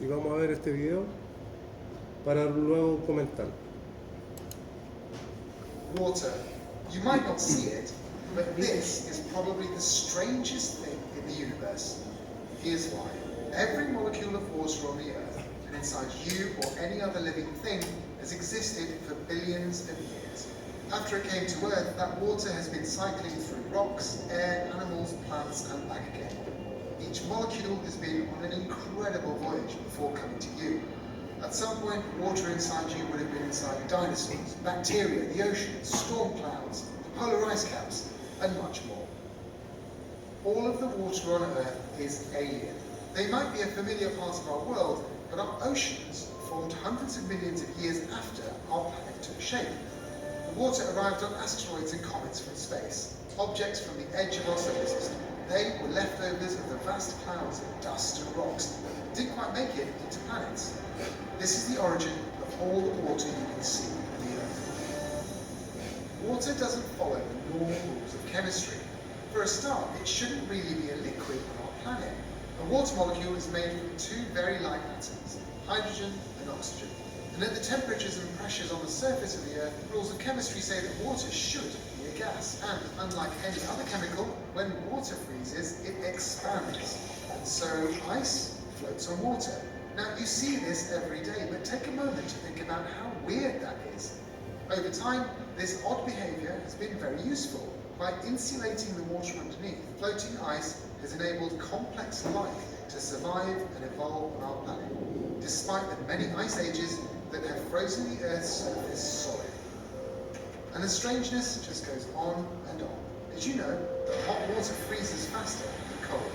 y vamos a ver este video para luego comentar. Water. You might not see it, but this is probably the strangest thing in the universe. Here's why. Every molecule of water on the Earth, and inside you or any other living thing, has existed for billions of years. After it came to Earth, that water has been cycling through rocks, air, animals, plants, and back again. Each molecule has been on an incredible voyage before coming to you. At some point, water inside you would have been inside dinosaurs, bacteria, the oceans, storm clouds, polar ice caps, and much more. All of the water on Earth is alien. They might be a familiar part of our world, but our oceans formed hundreds of millions of years after our planet took shape. The water arrived on asteroids and comets from space, objects from the edge of our solar system. They were leftovers of the vast clouds of dust and rocks that didn't quite make it into planets. This is the origin of all the water you can see on the Earth. Water doesn't follow the normal rules of chemistry. For a start, it shouldn't really be a liquid on our planet. A water molecule is made from two very light atoms, hydrogen and oxygen. And at the temperatures and pressures on the surface of the Earth, rules of chemistry say that water should be a gas. And unlike any other chemical, when water freezes, it expands. And so ice floats on water. Now, you see this every day, but take a moment to think about how weird that is. Over time, this odd behavior has been very useful. By insulating the water underneath, floating ice has enabled complex life to survive and evolve on our planet, despite the many ice ages that have frozen the Earth's surface solid. And the strangeness just goes on and on. Did you know that hot water freezes faster than cold?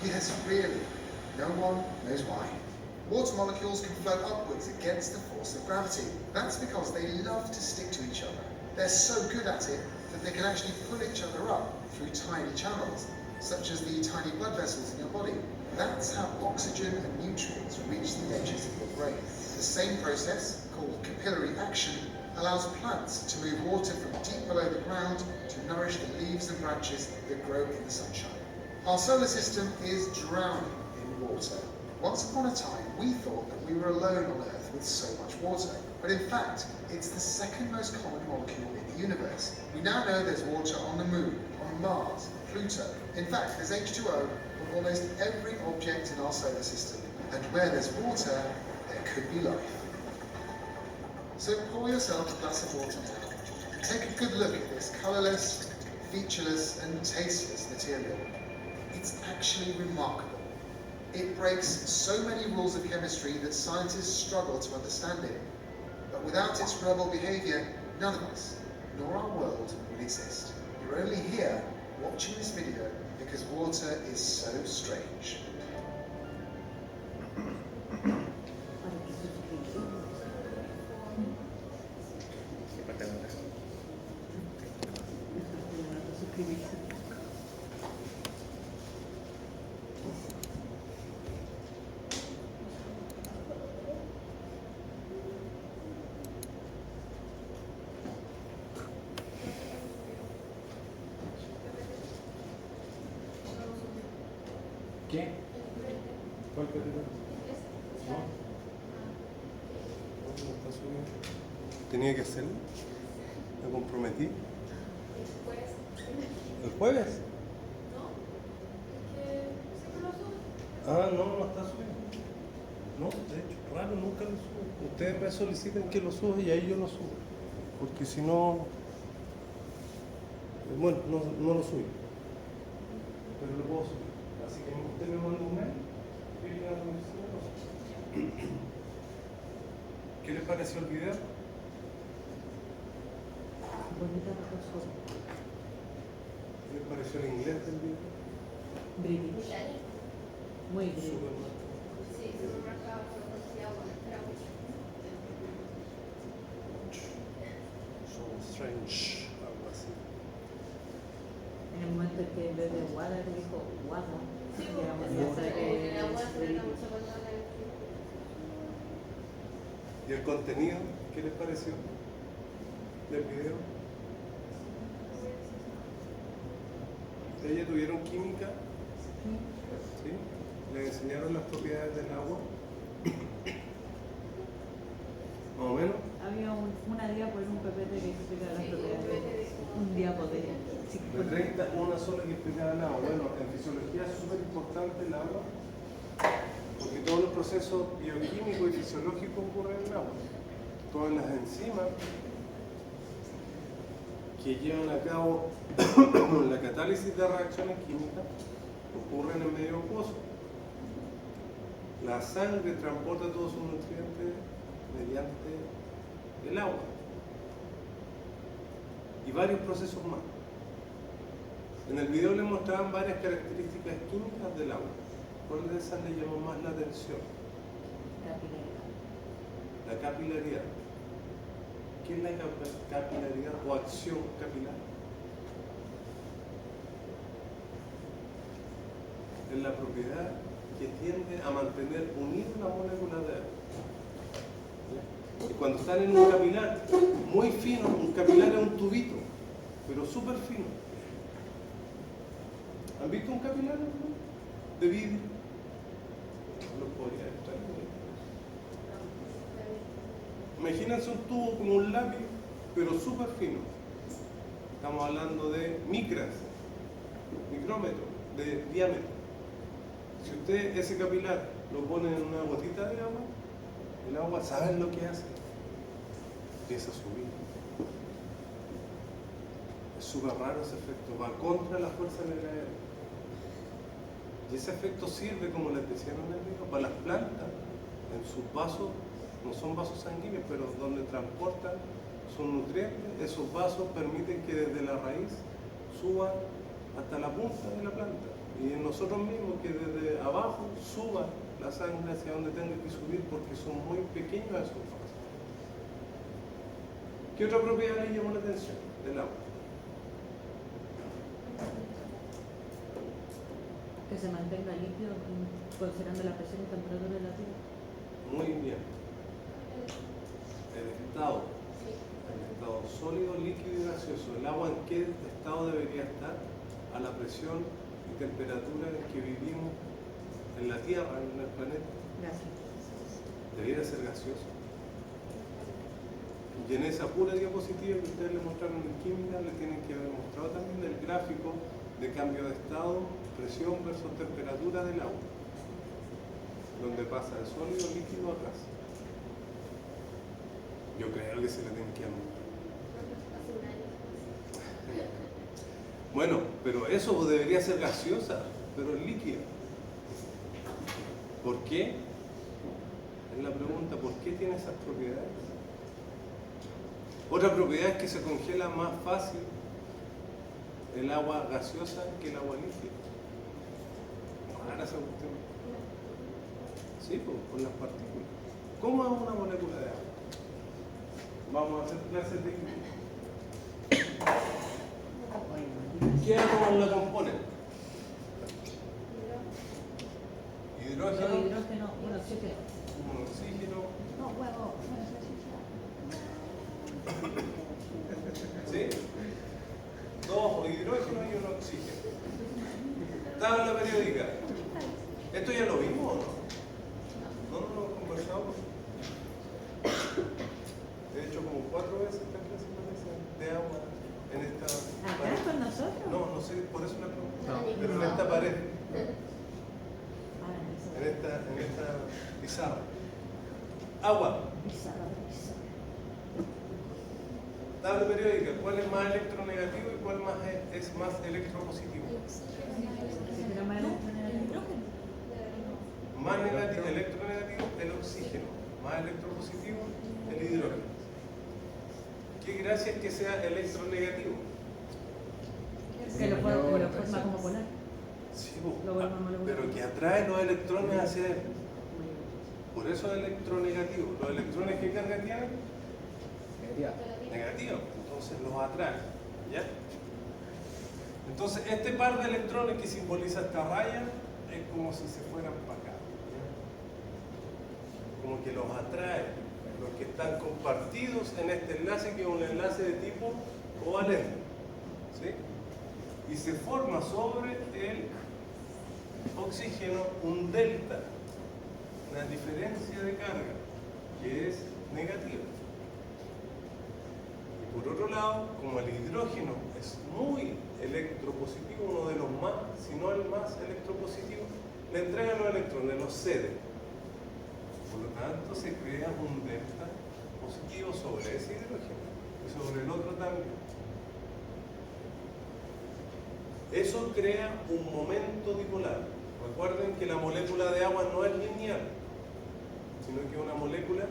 Yes, really. No one knows why. Water molecules can float upwards against the force of gravity. That's because they love to stick to each other. They're so good at it that they can actually pull each other up through tiny channels, such as the tiny blood vessels in your body. That's how oxygen and nutrients reach the edges of your brain. The same process, called capillary action, allows plants to move water from deep below the ground to nourish the leaves and branches that grow in the sunshine. Our solar system is drowning in water. Once upon a time, we thought that we were alone on Earth with so much water. But in fact, it's the second most common molecule in the universe. We now know there's water on the Moon, on Mars, Pluto. In fact, there's H2O on almost every object in our solar system. And where there's water, there could be life. So pour yourself a glass of water now, and take a good look at this colourless, featureless, and tasteless material. It's actually remarkable. It breaks so many rules of chemistry that scientists struggle to understand it. But without its rebel behaviour, none of us, nor our world, would exist. You're only here watching this video because water is so strange. ¿Qué? ¿Cuál capítulo? No. No está subido. Tenía que hacerlo. Me comprometí. ¿El jueves? Ah, no, no está subido. No, de hecho, raro, nunca lo subo. Ustedes me solicitan que lo suba y ahí yo lo subo. Porque si no, bueno, no lo subo. Pero lo puedo subir. Así que usted me manda un mail. ¿Qué les pareció el video? Bonita razón. ¿Qué les pareció el inglés del video? British. Muy british. Súper mal. Sí, súper marcado, era mucho. So strange, algo así. En el momento en que en vez de water dijo water, Sí, ya sabe que el agua es se british. mucho cuando ¿Y el contenido? ¿Qué les pareció del video? ¿Ellos tuvieron química? ¿Sí? ¿Les enseñaron las propiedades del agua? Más o menos. Había una diapo en un PPT que explica las propiedades. Un diapo de De 30, una sola que explicaba el agua. Bueno, en fisiología es súper importante el agua, porque todos los procesos bioquímicos y fisiológicos ocurren en el agua. Todas las enzimas que llevan a cabo la catálisis de reacciones químicas ocurren en medio acuoso. La sangre transporta todos sus nutrientes mediante el agua y varios procesos más. En el video les mostraban varias características químicas del agua. ¿Cuál de esas le llamó más la atención? capilaridad. La capilaridad. ¿Qué es la capilaridad o acción capilar? Es la propiedad que tiende a mantener unidas las moléculas de agua. Y cuando están en un capilar muy fino, un capilar es un tubito, pero súper fino. ¿Han visto un capilar de vidrio? No lo podría extraer. Imagínense un tubo como un lápiz, pero súper fino. Estamos hablando de micras, micrómetros, de diámetro. Si usted ese capilar lo pone en una gotita de agua, el agua, ¿saben lo que hace? Empieza a subir. Es súper raro ese efecto, va contra la fuerza de la gravedad. Y ese efecto sirve, como les decía en el video, para las plantas, en sus vasos, no son vasos sanguíneos, pero donde transportan sus nutrientes, esos vasos permiten que desde la raíz suban hasta la punta de la planta. Y en nosotros mismos, que desde abajo suba la sangre hacia donde tenga que subir, porque son muy pequeños esos vasos. ¿Qué otra propiedad le llamó la atención del agua? Que se mantenga líquido considerando la presión y temperatura de la tierra. Muy bien. El estado sólido, líquido y gaseoso. ¿El agua en qué estado debería estar? A la presión y temperatura en que vivimos en la Tierra, en el planeta. Gracias. Debería ser gaseoso. Y en esa pura diapositiva que ustedes le mostraron en química, le tienen que haber mostrado también el gráfico de cambio de estado, presión versus temperatura del agua, donde pasa de sólido, líquido a gas. Yo creo que se le tienen que anotar. Bueno, pero eso debería ser gaseosa, pero es líquida. ¿Por qué? Es la pregunta, ¿por qué tiene esas propiedades? Otra propiedad es que se congela más fácil el agua gaseosa que el agua líquida. Rara esa cuestión. Sí, pues, con las partículas. ¿Cómo es una molécula de agua? Vamos a hacer clases de química. ¿Qué átomos la componen? Hidrógeno, Hidrógeno y oxígeno. un oxígeno, No, huevo. ¿sí? Dos hidrógenos y un oxígeno. Tabla periódica. ¿Esto ya lo vimos o no? No lo hemos conversado. De hecho, como 4 veces esta clase parece de agua en esta ¿Acá pared. con nosotros? No, no sé, por eso la pregunto. No. Pero en esta pared, Ah, en esta pizarra. Agua. Pizarra. Tabla periódica. ¿Cuál es más electronegativo y cuál es más electropositivo? ¿Será más electronegativo? Más negativo, electronegativo, el oxígeno. Más electropositivo, el hidrógeno. ¿Qué gracia es que sea electronegativo? Que lo forma como polar. Sí, Lo vuelve molecular. pero que atrae los electrones hacia él. Por eso es electronegativo. Los electrones que carga tienen, negativo. Entonces los atrae. ¿Ya? Entonces este par de electrones que simboliza esta raya es como si se fueran para acá. ¿Ya? Como que los atrae. Los que están compartidos en este enlace, que es un enlace de tipo covalente. ¿Sí? Y se forma sobre el oxígeno un delta, una diferencia de carga que es negativa. Y por otro lado, como el hidrógeno es muy electropositivo, uno de los más, si no el más electropositivo, le entrega los electrones, los cede. Por lo tanto, se crea un delta positivo sobre ese hidrógeno y sobre el otro también. Eso crea un momento dipolar. Recuerden que la molécula de agua no es lineal, sino que es una molécula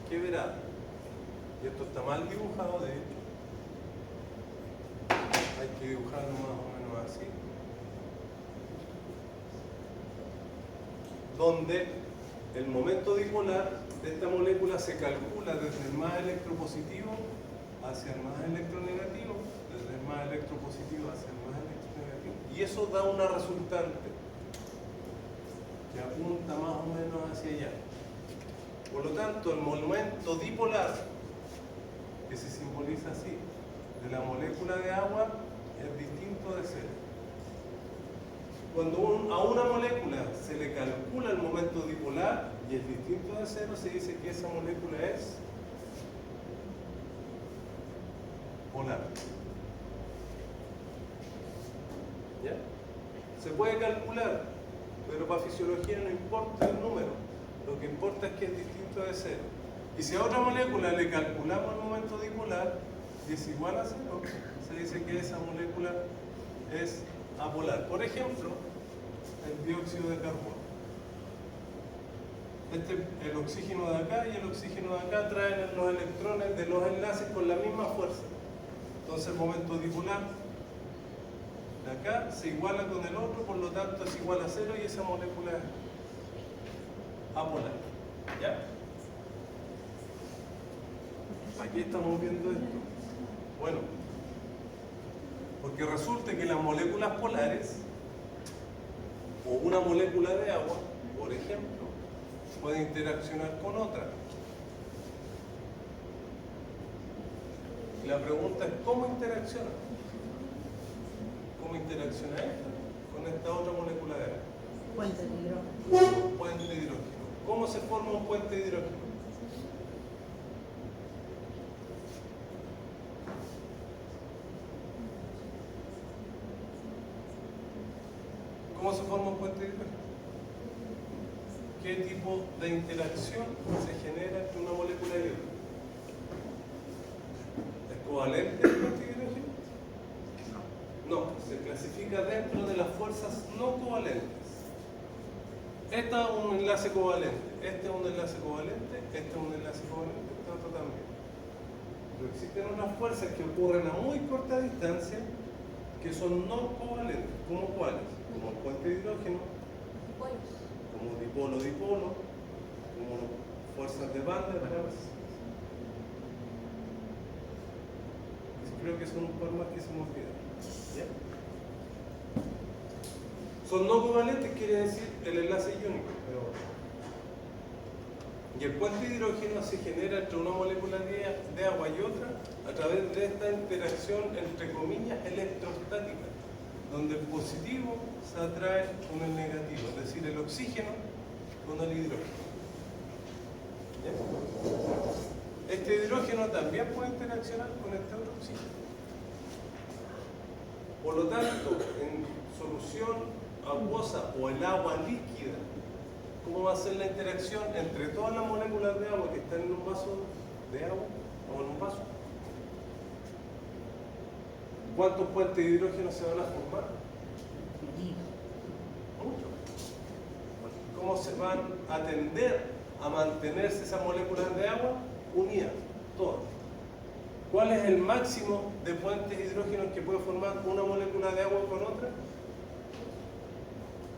quebrada. Y esto está mal dibujado, de hecho. Hay que dibujarlo más o menos así. Donde el momento dipolar de esta molécula se calcula desde el más electropositivo hacia el más electronegativo, desde el más electropositivo hacia el más electronegativo. Y eso da una resultante que apunta más o menos hacia allá. Por lo tanto, el momento dipolar, que se simboliza así, de la molécula de agua es distinto de cero. Cuando a una molécula se le calcula el momento dipolar y es distinto de cero, se dice que esa molécula es polar. ¿Ya? Se puede calcular, pero para fisiología no importa el número, lo que importa es que es distinto de cero. Y si a otra molécula le calculamos el momento dipolar y es igual a cero, se dice que esa molécula es apolar. Por ejemplo, el dióxido de carbono. El oxígeno de acá y el oxígeno de acá traen los electrones de los enlaces con la misma fuerza. Entonces el momento dipolar de acá se iguala con el otro, por lo tanto es igual a cero y esa molécula es apolar. ¿Ya? Aquí estamos viendo esto. Bueno, porque resulta que las moléculas polares o una molécula de agua, por ejemplo, puede interaccionar con otra. Y la pregunta es, ¿cómo interacciona? ¿Cómo interacciona esta con esta otra molécula de agua? Puente de hidrógeno. Un puente de hidrógeno. ¿Cómo se forma un puente de hidrógeno? ¿Cómo se forma un puente de hidrógeno? ¿Qué tipo de interacción se genera entre una molécula y otra? ¿Es covalente el puente de hidrógeno? No, se clasifica dentro de las fuerzas no covalentes. Esta es un enlace covalente, este es un enlace covalente, este es un enlace covalente, este otro también. Pero existen unas fuerzas que ocurren a muy corta distancia que son no covalentes. ¿Como cuáles? Como el puente de hidrógeno, como dipolo-dipolo, como fuerzas de Van der Waals. Creo que son un par más que se me olvidan. ¿Ya? Son no covalentes, quiere decir el enlace iónico. Y el puente de hidrógeno se genera entre una molécula de agua y otra a través de esta interacción, entre comillas, electrostática, donde el positivo se atrae con el negativo, es decir, el oxígeno con el hidrógeno. ¿Ya? Este hidrógeno también puede interaccionar con este otro oxígeno. Por lo tanto, en solución acuosa o el agua líquida, ¿cómo va a ser la interacción entre todas las moléculas de agua que están en un vaso de agua o en un vaso? ¿Cuántos puentes de hidrógeno se van a formar? Muchos. ¿Cómo se van a tender a mantenerse esas moléculas de agua unidas? Todas. ¿Cuál es el máximo de puentes de hidrógeno que puede formar una molécula de agua con otra?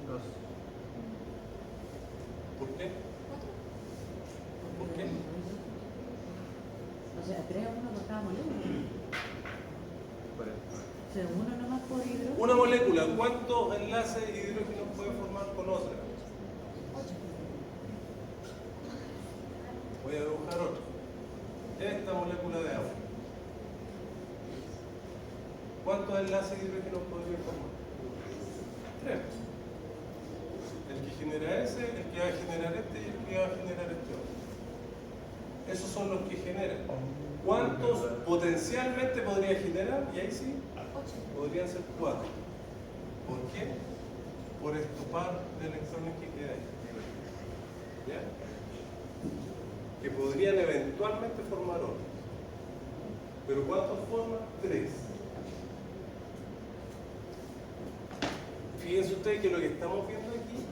2. ¿Por qué? ¿Por qué? O sea, 3 a 1 por cada molécula. Por eso. O sea, uno nomás por hidrógeno. Una molécula, ¿cuántos enlaces de hidrógeno puede formar con otra? Voy a dibujar otro. Esta molécula de agua. ¿Cuántos enlaces de hidrógeno podría formar? 3. El que genera ese, el que va a generar este y el Esos son los que generan. ¿Cuántos potencialmente podría generar? Y ahí sí, 8. podrían ser 4. ¿Por qué? Por este par de electrones que queda ahí. ¿Ya? Que podrían eventualmente formar otros. ¿Pero cuántos forman? 3. Fíjense ustedes que lo que estamos viendo aquí,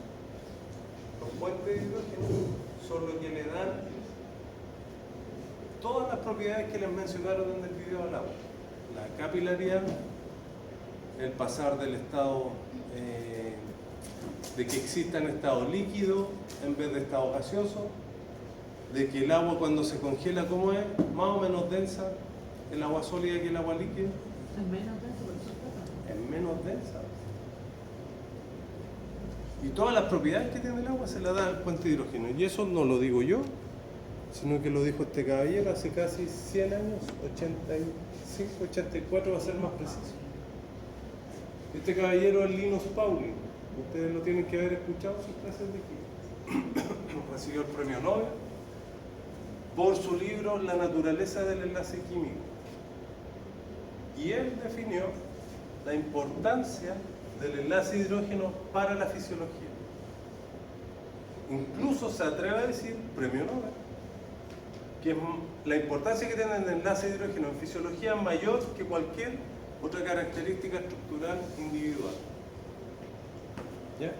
los puentes de hidrógeno, son lo que le dan todas las propiedades que les mencionaron en el video al agua. La capilaridad, el pasar del estado de que exista en estado líquido en vez de estado gaseoso, de que el agua cuando se congela, ¿cómo es? Más o menos densa el agua sólida que el agua líquida. Es menos denso, por eso Es menos densa. Y todas las propiedades que tiene el agua se las da el puente de hidrógeno. Y eso no lo digo yo, sino que lo dijo este caballero hace casi 100 años, 85, 84 va a ser más preciso. Este caballero es Linus Pauling. Ustedes lo tienen que haber escuchado en sus clases de química. Recibió el premio Nobel por su libro La naturaleza del enlace químico. Y él definió la importancia del enlace de hidrógeno para la fisiología. Incluso se atreve a decir, premio Nobel, que la importancia que tiene el enlace de hidrógeno en fisiología es mayor que cualquier otra característica estructural individual. ¿Ya?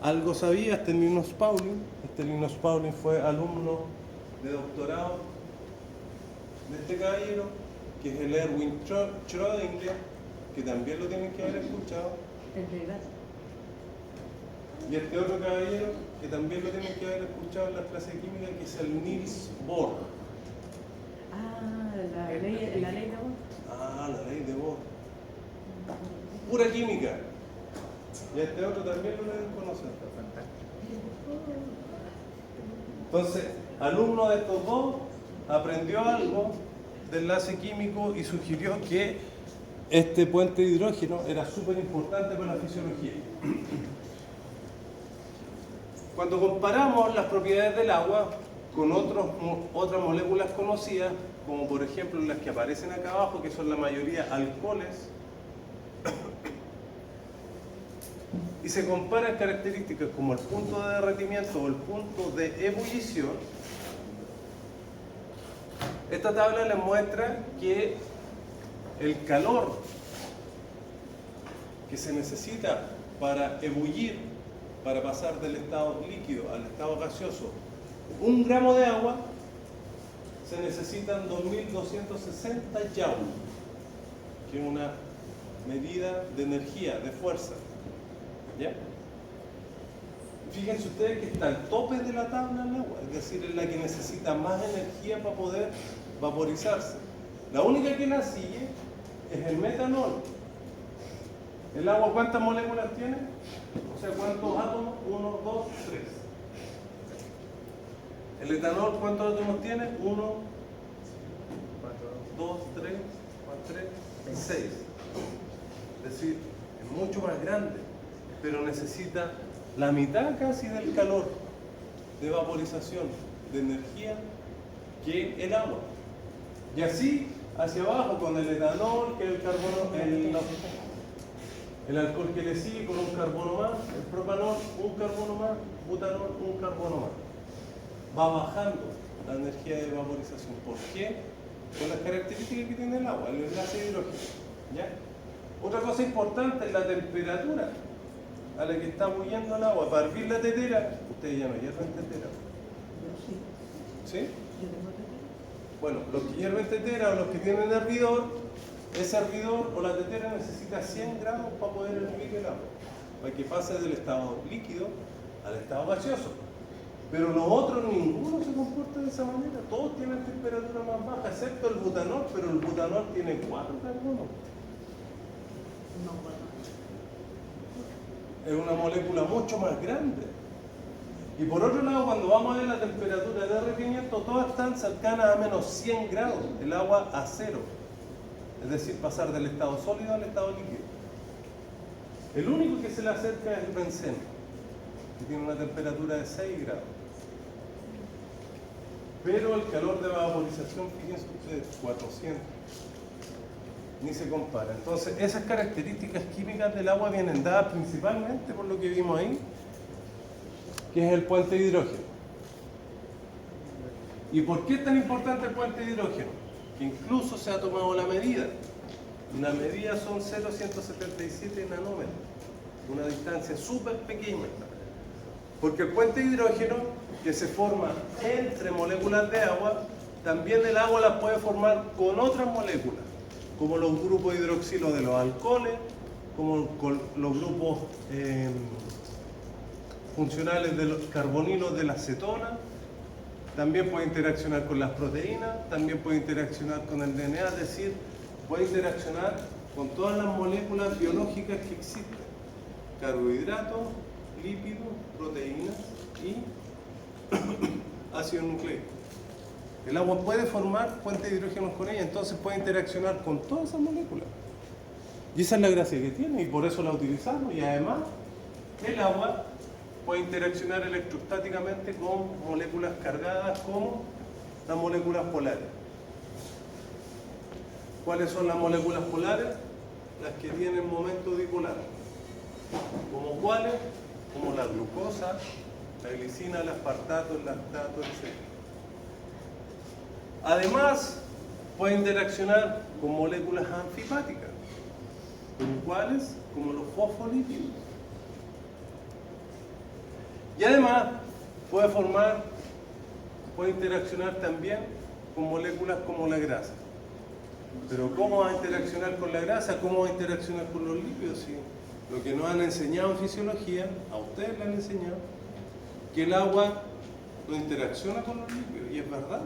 Algo sabía este Linus Pauling. Este Linus Pauling fue alumno de doctorado de este caballero, que es el Erwin Schrödinger, que también lo tienen que haber escuchado. El de gas. Y este otro caballero, que también lo tienen que haber escuchado en la clase de química, que es el Niels Bohr. Ah, la ley de Bohr. Ah, la ley de Bohr. Pura química. Y este otro también lo deben conocer. Entonces, alumno de estos dos aprendió algo del enlace químico y sugirió que este puente de hidrógeno era súper importante para la fisiología. Cuando comparamos las propiedades del agua con otras moléculas conocidas, como por ejemplo las que aparecen acá abajo, que son la mayoría alcoholes, y se comparan características como el punto de derretimiento o el punto de ebullición, esta tabla les muestra que el calor que se necesita para ebullir, para pasar del estado líquido al estado gaseoso, 1 gramo de agua, se necesitan 2260 joule, que es una medida de energía, de fuerza. ¿Ya? Fíjense ustedes que está al tope de la tabla el agua, es decir, es la que necesita más energía para poder vaporizarse. La única que la sigue es el metanol. ¿El agua cuántas moléculas tiene? O sea, ¿cuántos átomos? 1, 2, 3. ¿El etanol cuántos átomos tiene? 1, 2, 3, 6. Es decir, es mucho más grande, pero necesita la mitad casi del calor de vaporización, de energía, que el agua. Y así, hacia abajo, con el etanol, que es el carbono, el alcohol que le sigue con un carbono más, el propanol, un carbono más, butanol, un carbono más. Va bajando la energía de vaporización. ¿Por qué? Con las características que tiene el agua, el enlace de hidrógeno. ¿Ya? Otra cosa importante es la temperatura a la que está bulliendo el agua. Para hervir la tetera, ustedes ya no hierven tetera. Yo sí. ¿Sí? Yo tengo tetera. Bueno, los que hierven tetera o los que tienen hervidor, ese hervidor o la tetera necesita 100 grados para poder hervir el agua, para que pase del estado líquido al estado gaseoso. Pero los otros, ninguno se comporta de esa manera. Todos tienen temperatura más baja, excepto el butanol, pero el butanol tiene 4 carbonos. No puedo. Es una molécula mucho más grande. Y por otro lado, cuando vamos a ver la temperatura de derretimiento, todas están cercanas a menos 100 grados, el agua a 0. Es decir, pasar del estado sólido al estado líquido. El único que se le acerca es el benceno, que tiene una temperatura de 6 grados. Pero el calor de vaporización, fíjense ustedes, 400. Ni se compara. Entonces, esas características químicas del agua vienen dadas principalmente por lo que vimos ahí, que es el puente de hidrógeno. ¿Y por qué es tan importante el puente de hidrógeno? Que incluso se ha tomado la medida. La medida son 0,177 nanómetros, una distancia súper pequeña. Porque el puente de hidrógeno, que se forma entre moléculas de agua, también el agua las puede formar con otras moléculas, como los grupos hidroxilo de los alcoholes, como con los grupos funcionales de los carbonilos de la acetona. También puede interaccionar con las proteínas, también puede interaccionar con el DNA, es decir, puede interaccionar con todas las moléculas biológicas que existen: carbohidratos, lípidos, proteínas y ácido nucleico. El agua puede formar puentes de hidrógeno con ella, entonces puede interaccionar con todas esas moléculas. Y esa es la gracia que tiene, y por eso la utilizamos. Y además, el agua puede interaccionar electrostáticamente con moléculas cargadas como las moléculas polares. ¿Cuáles son las moléculas polares? Las que tienen momento dipolar. ¿Como cuáles? Como la glucosa, la glicina, el aspartato, el lactato, etc. Además, puede interaccionar con moléculas anfipáticas. ¿Como cuáles? Como los fosfolípidos. Y además puede interaccionar también con moléculas como la grasa. Pero ¿cómo va a interaccionar con la grasa? ¿Cómo va a interaccionar con los lípidos? Sí. Lo que nos han enseñado en fisiología, a ustedes le han enseñado, que el agua no interacciona con los lípidos, y es verdad.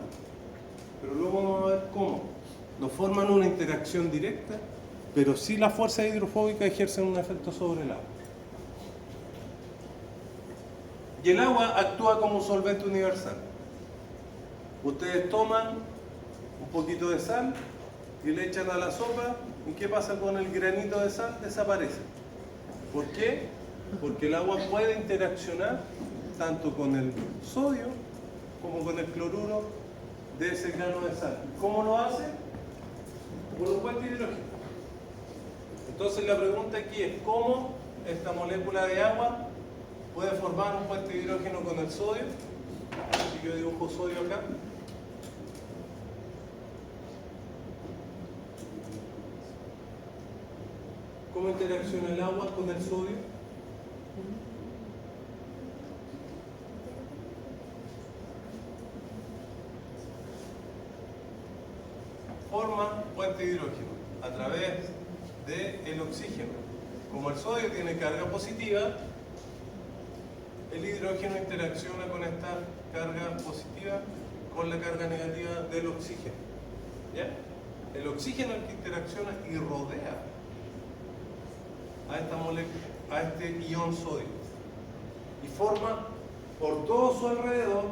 Pero luego vamos a ver cómo. No forman una interacción directa, pero sí las fuerzas hidrofóbicas ejercen un efecto sobre el agua. Y el agua actúa como un solvente universal. Ustedes toman un poquito de sal y le echan a la sopa, ¿y qué pasa con el granito de sal? Desaparece. ¿Por qué? Porque el agua puede interaccionar tanto con el sodio como con el cloruro de ese grano de sal. ¿Cómo lo hace? Por un puente de hidrógeno. Entonces la pregunta aquí es: ¿cómo esta molécula de agua puede formar un puente de hidrógeno con el sodio? Si yo dibujo sodio acá. ¿Cómo interacciona el agua con el sodio? Forma puente de hidrógeno a través del oxígeno. Como el sodio tiene carga positiva, el hidrógeno interacciona con esta carga positiva con la carga negativa del oxígeno. ¿Ya? El oxígeno es el que interacciona y rodea a esta molécula, a este ion sodio, y forma por todo su alrededor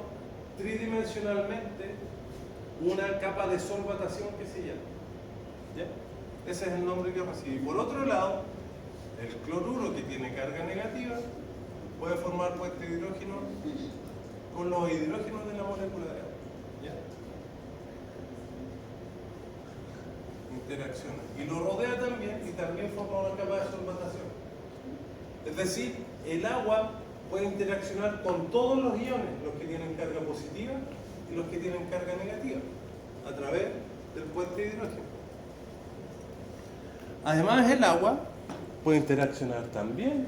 tridimensionalmente una capa de solvatación que se llama. ¿Ya? Ese es el nombre que recibe. Y por otro lado, el cloruro, que tiene carga negativa, puede formar puente de hidrógeno con los hidrógenos de la molécula de agua. ¿Ya? Interacciona. Y lo rodea también, y también forma una capa de solvatación. Es decir, el agua puede interaccionar con todos los iones, los que tienen carga positiva y los que tienen carga negativa, a través del puente de hidrógeno. Además, el agua puede interaccionar también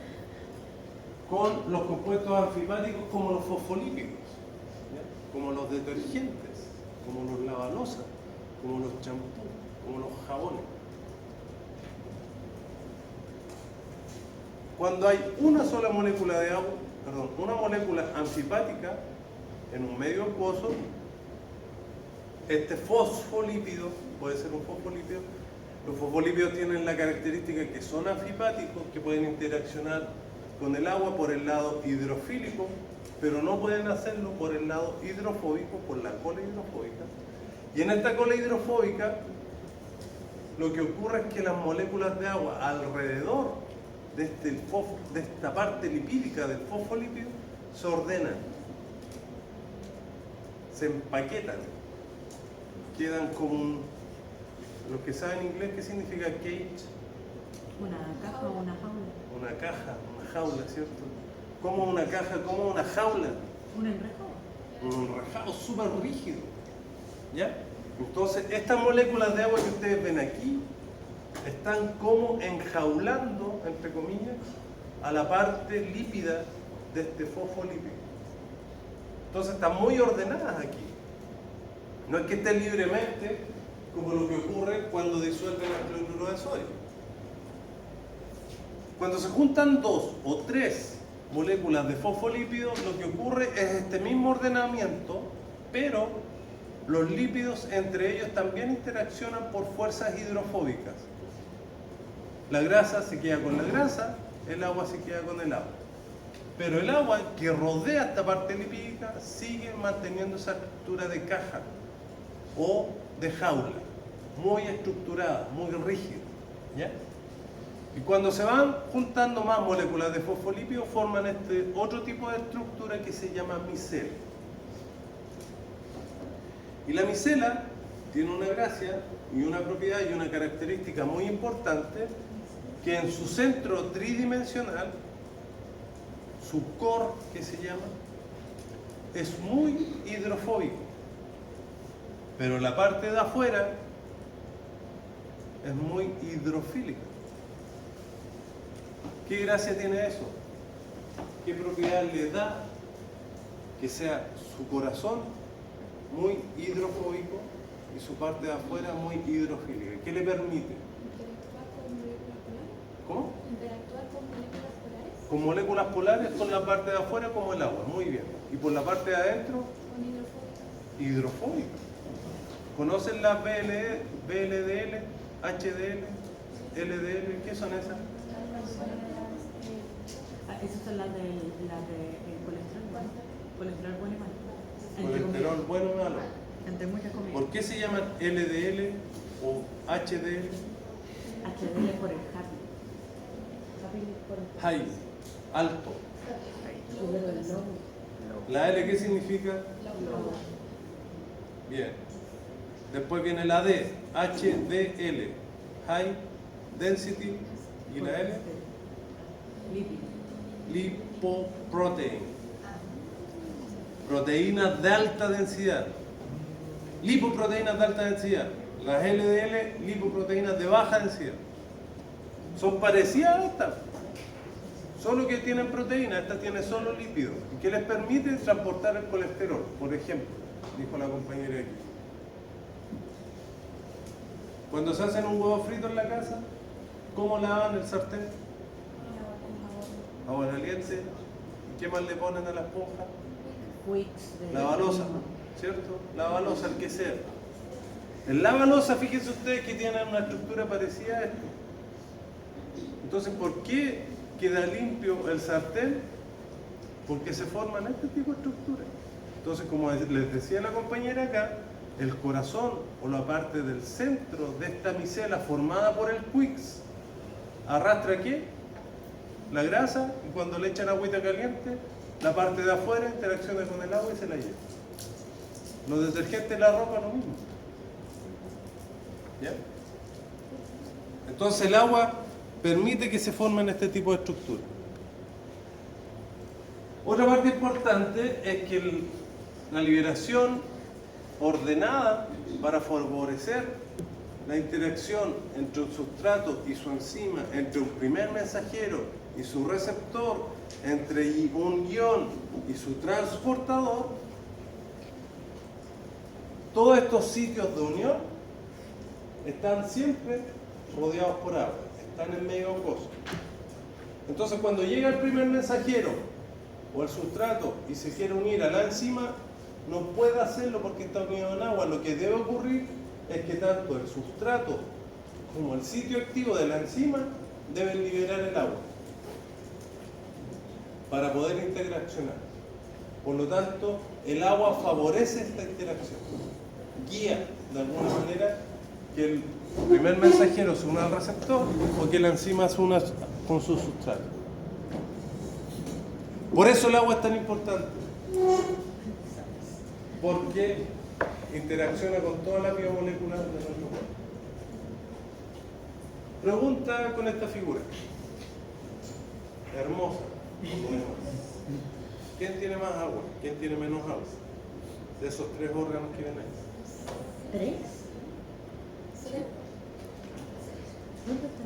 con los compuestos anfipáticos como los fosfolípidos, ¿ya? Como los detergentes, como los lavalosas, como los champús, como los jabones. Cuando hay una sola molécula de agua, una molécula anfipática en un medio acuoso, este fosfolípido, puede ser un fosfolípido, los fosfolípidos tienen la característica que son anfipáticos, que pueden interaccionar con el agua por el lado hidrofílico, pero no pueden hacerlo por el lado hidrofóbico, por la cola hidrofóbica. Y en esta cola hidrofóbica, lo que ocurre es que las moléculas de agua alrededor de esta parte lipídica del fosfolípido se ordenan, se empaquetan, quedan como los que saben inglés, ¿qué significa cage? Una caja o una jaula. Una caja, una jaula, ¿cierto? Como una caja, como una jaula, Un enrejo. un enrejado súper rígido, ¿ya? Entonces, estas moléculas de agua que ustedes ven aquí están como enjaulando, entre comillas, a la parte lípida de este fosfolípido. Entonces, están muy ordenadas aquí. No es que estén libremente, como lo que ocurre cuando disuelven el cloruro de sodio. Cuando se juntan 2 o 3 moléculas de fosfolípidos, lo que ocurre es este mismo ordenamiento, pero los lípidos entre ellos también interaccionan por fuerzas hidrofóbicas. La grasa se queda con la grasa, el agua se queda con el agua. Pero el agua que rodea esta parte lipídica sigue manteniendo esa estructura de caja o de jaula, muy estructurada, muy rígida, ¿ya? Y cuando se van juntando más moléculas de fosfolípidos, forman este otro tipo de estructura que se llama micela. Y la micela tiene una gracia y una propiedad y una característica muy importante, que en su centro tridimensional, su core, que se llama, es muy hidrofóbico. Pero la parte de afuera es muy hidrofílica. ¿Qué gracia tiene eso? ¿Qué propiedad le da que sea su corazón muy hidrofóbico y su parte de afuera muy hidrofílica? ¿Qué le permite? ¿Interactuar con moléculas polares? ¿Cómo? ¿Interactuar con moléculas polares? Con moléculas polares, con la parte de afuera como el agua, muy bien. Y por la parte de adentro, ¿Con hidrofóbicas? hidrofóbica. ¿Conocen las BLDL, HDL, LDL? ¿Qué son esas? Esas son las del colesterol. Colesterol bueno y malo. Entre Colesterol comillas. bueno o malo. Entre muchas comillas. ¿Por qué se llaman LDL o HDL? HDL por el happy. Happy por el High, alto. Sugar del lobo. ¿La L qué significa? Lobo. Bien. Después viene la D, HDL, High Density. ¿Y la L? Lípido. Lipoprotein. Proteínas de alta densidad. Lipoproteínas de alta densidad. Las LDL, lipoproteínas de baja densidad. Son parecidas a estas, solo que tienen proteínas, esta tiene solo lípidos, y que les permite transportar el colesterol, por ejemplo, dijo la compañera aquí. Cuando se hacen un huevo frito en la casa, ¿cómo lavan el sartén? Agua caliente. ¿Y qué más le ponen a la esponja? Wix de La balosa, ¿cierto? La balosa, el quesero. En la balosa, fíjense ustedes que tienen una estructura parecida a esto. Entonces, ¿por qué queda limpio el sartén? Porque se forman este tipo de estructuras. Entonces, como les decía la compañera acá, el corazón o la parte del centro de esta micela formada por el Quix arrastra ¿qué? La grasa, y cuando le echan agüita caliente, la parte de afuera interacciona con el agua y se la lleva. Los detergentes de la ropa lo mismo. ¿Ya? Entonces el agua permite que se formen este tipo de estructuras. Otra parte importante es que la liberación ordenada para favorecer la interacción entre un sustrato y su enzima, entre un primer mensajero y su receptor, entre un ion y su transportador, todos estos sitios de unión están siempre rodeados por agua, están en medio acuoso. Entonces, cuando llega el primer mensajero o el sustrato y se quiere unir a la enzima, no puede hacerlo porque está unido en agua. Lo que debe ocurrir es que tanto el sustrato como el sitio activo de la enzima deben liberar el agua para poder interaccionar. Por lo tanto, el agua favorece esta interacción, guía de alguna manera que el primer mensajero se una al receptor o que la enzima se una con su sustrato. Por eso el agua es tan importante. porque interacciona con toda la biomolecular de nuestro cuerpo. Pregunta con esta figura. Hermosa. ¿Quién tiene más agua? ¿Quién tiene menos agua? De esos tres órganos que ven ahí. ¿3? ¿Dónde está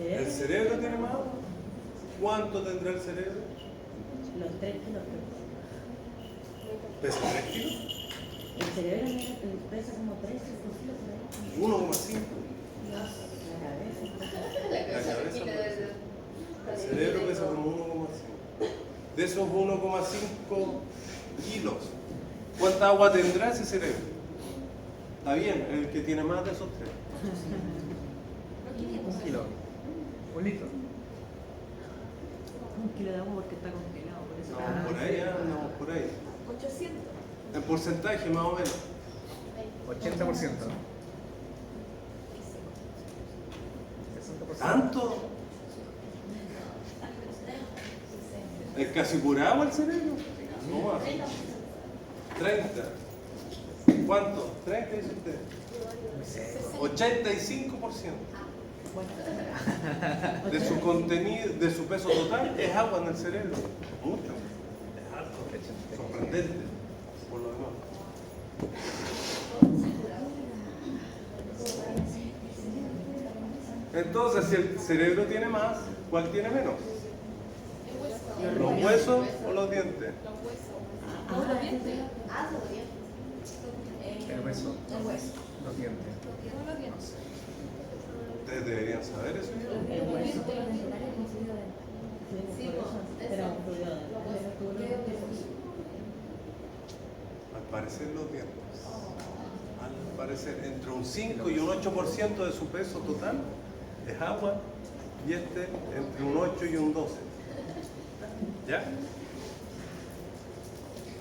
el ¿El cerebro tiene más agua? ¿Cuánto tendrá el cerebro? Los 3 kilos. ¿Pesa 3 kilos? El cerebro pesa como 3 kilos. 1,5. La cabeza. La cabeza pesa. El cerebro pesa como 1,5. De esos 1,5 kilos, ¿cuánta agua tendrá ese cerebro? Está bien, el que tiene más de esos tres. 1 kilo. 1 litro. 1 kilo de agua porque está congelado. Por eso. No, por ahí, andamos por ahí. 800. En porcentaje más o menos. 80%. 60%. ¿Tanto? ¿Es casi pura agua el cerebro? No más. 30. ¿Cuánto? 30 dice usted. 85% de su contenido, de su peso total es agua en el cerebro. Mucho. Es alto. Sorprendente. Por lo demás. Entonces, si el cerebro tiene más, ¿cuál tiene menos? ¿Los huesos o los dientes? El hueso. Los dientes. Ustedes deberían saber eso. El hueso. Sí, por eso. Pero Al parecer los dientes. Al parecer entre un 5 y un 8% de su peso total es agua y este entre un 8 y un 12. ¿Ya?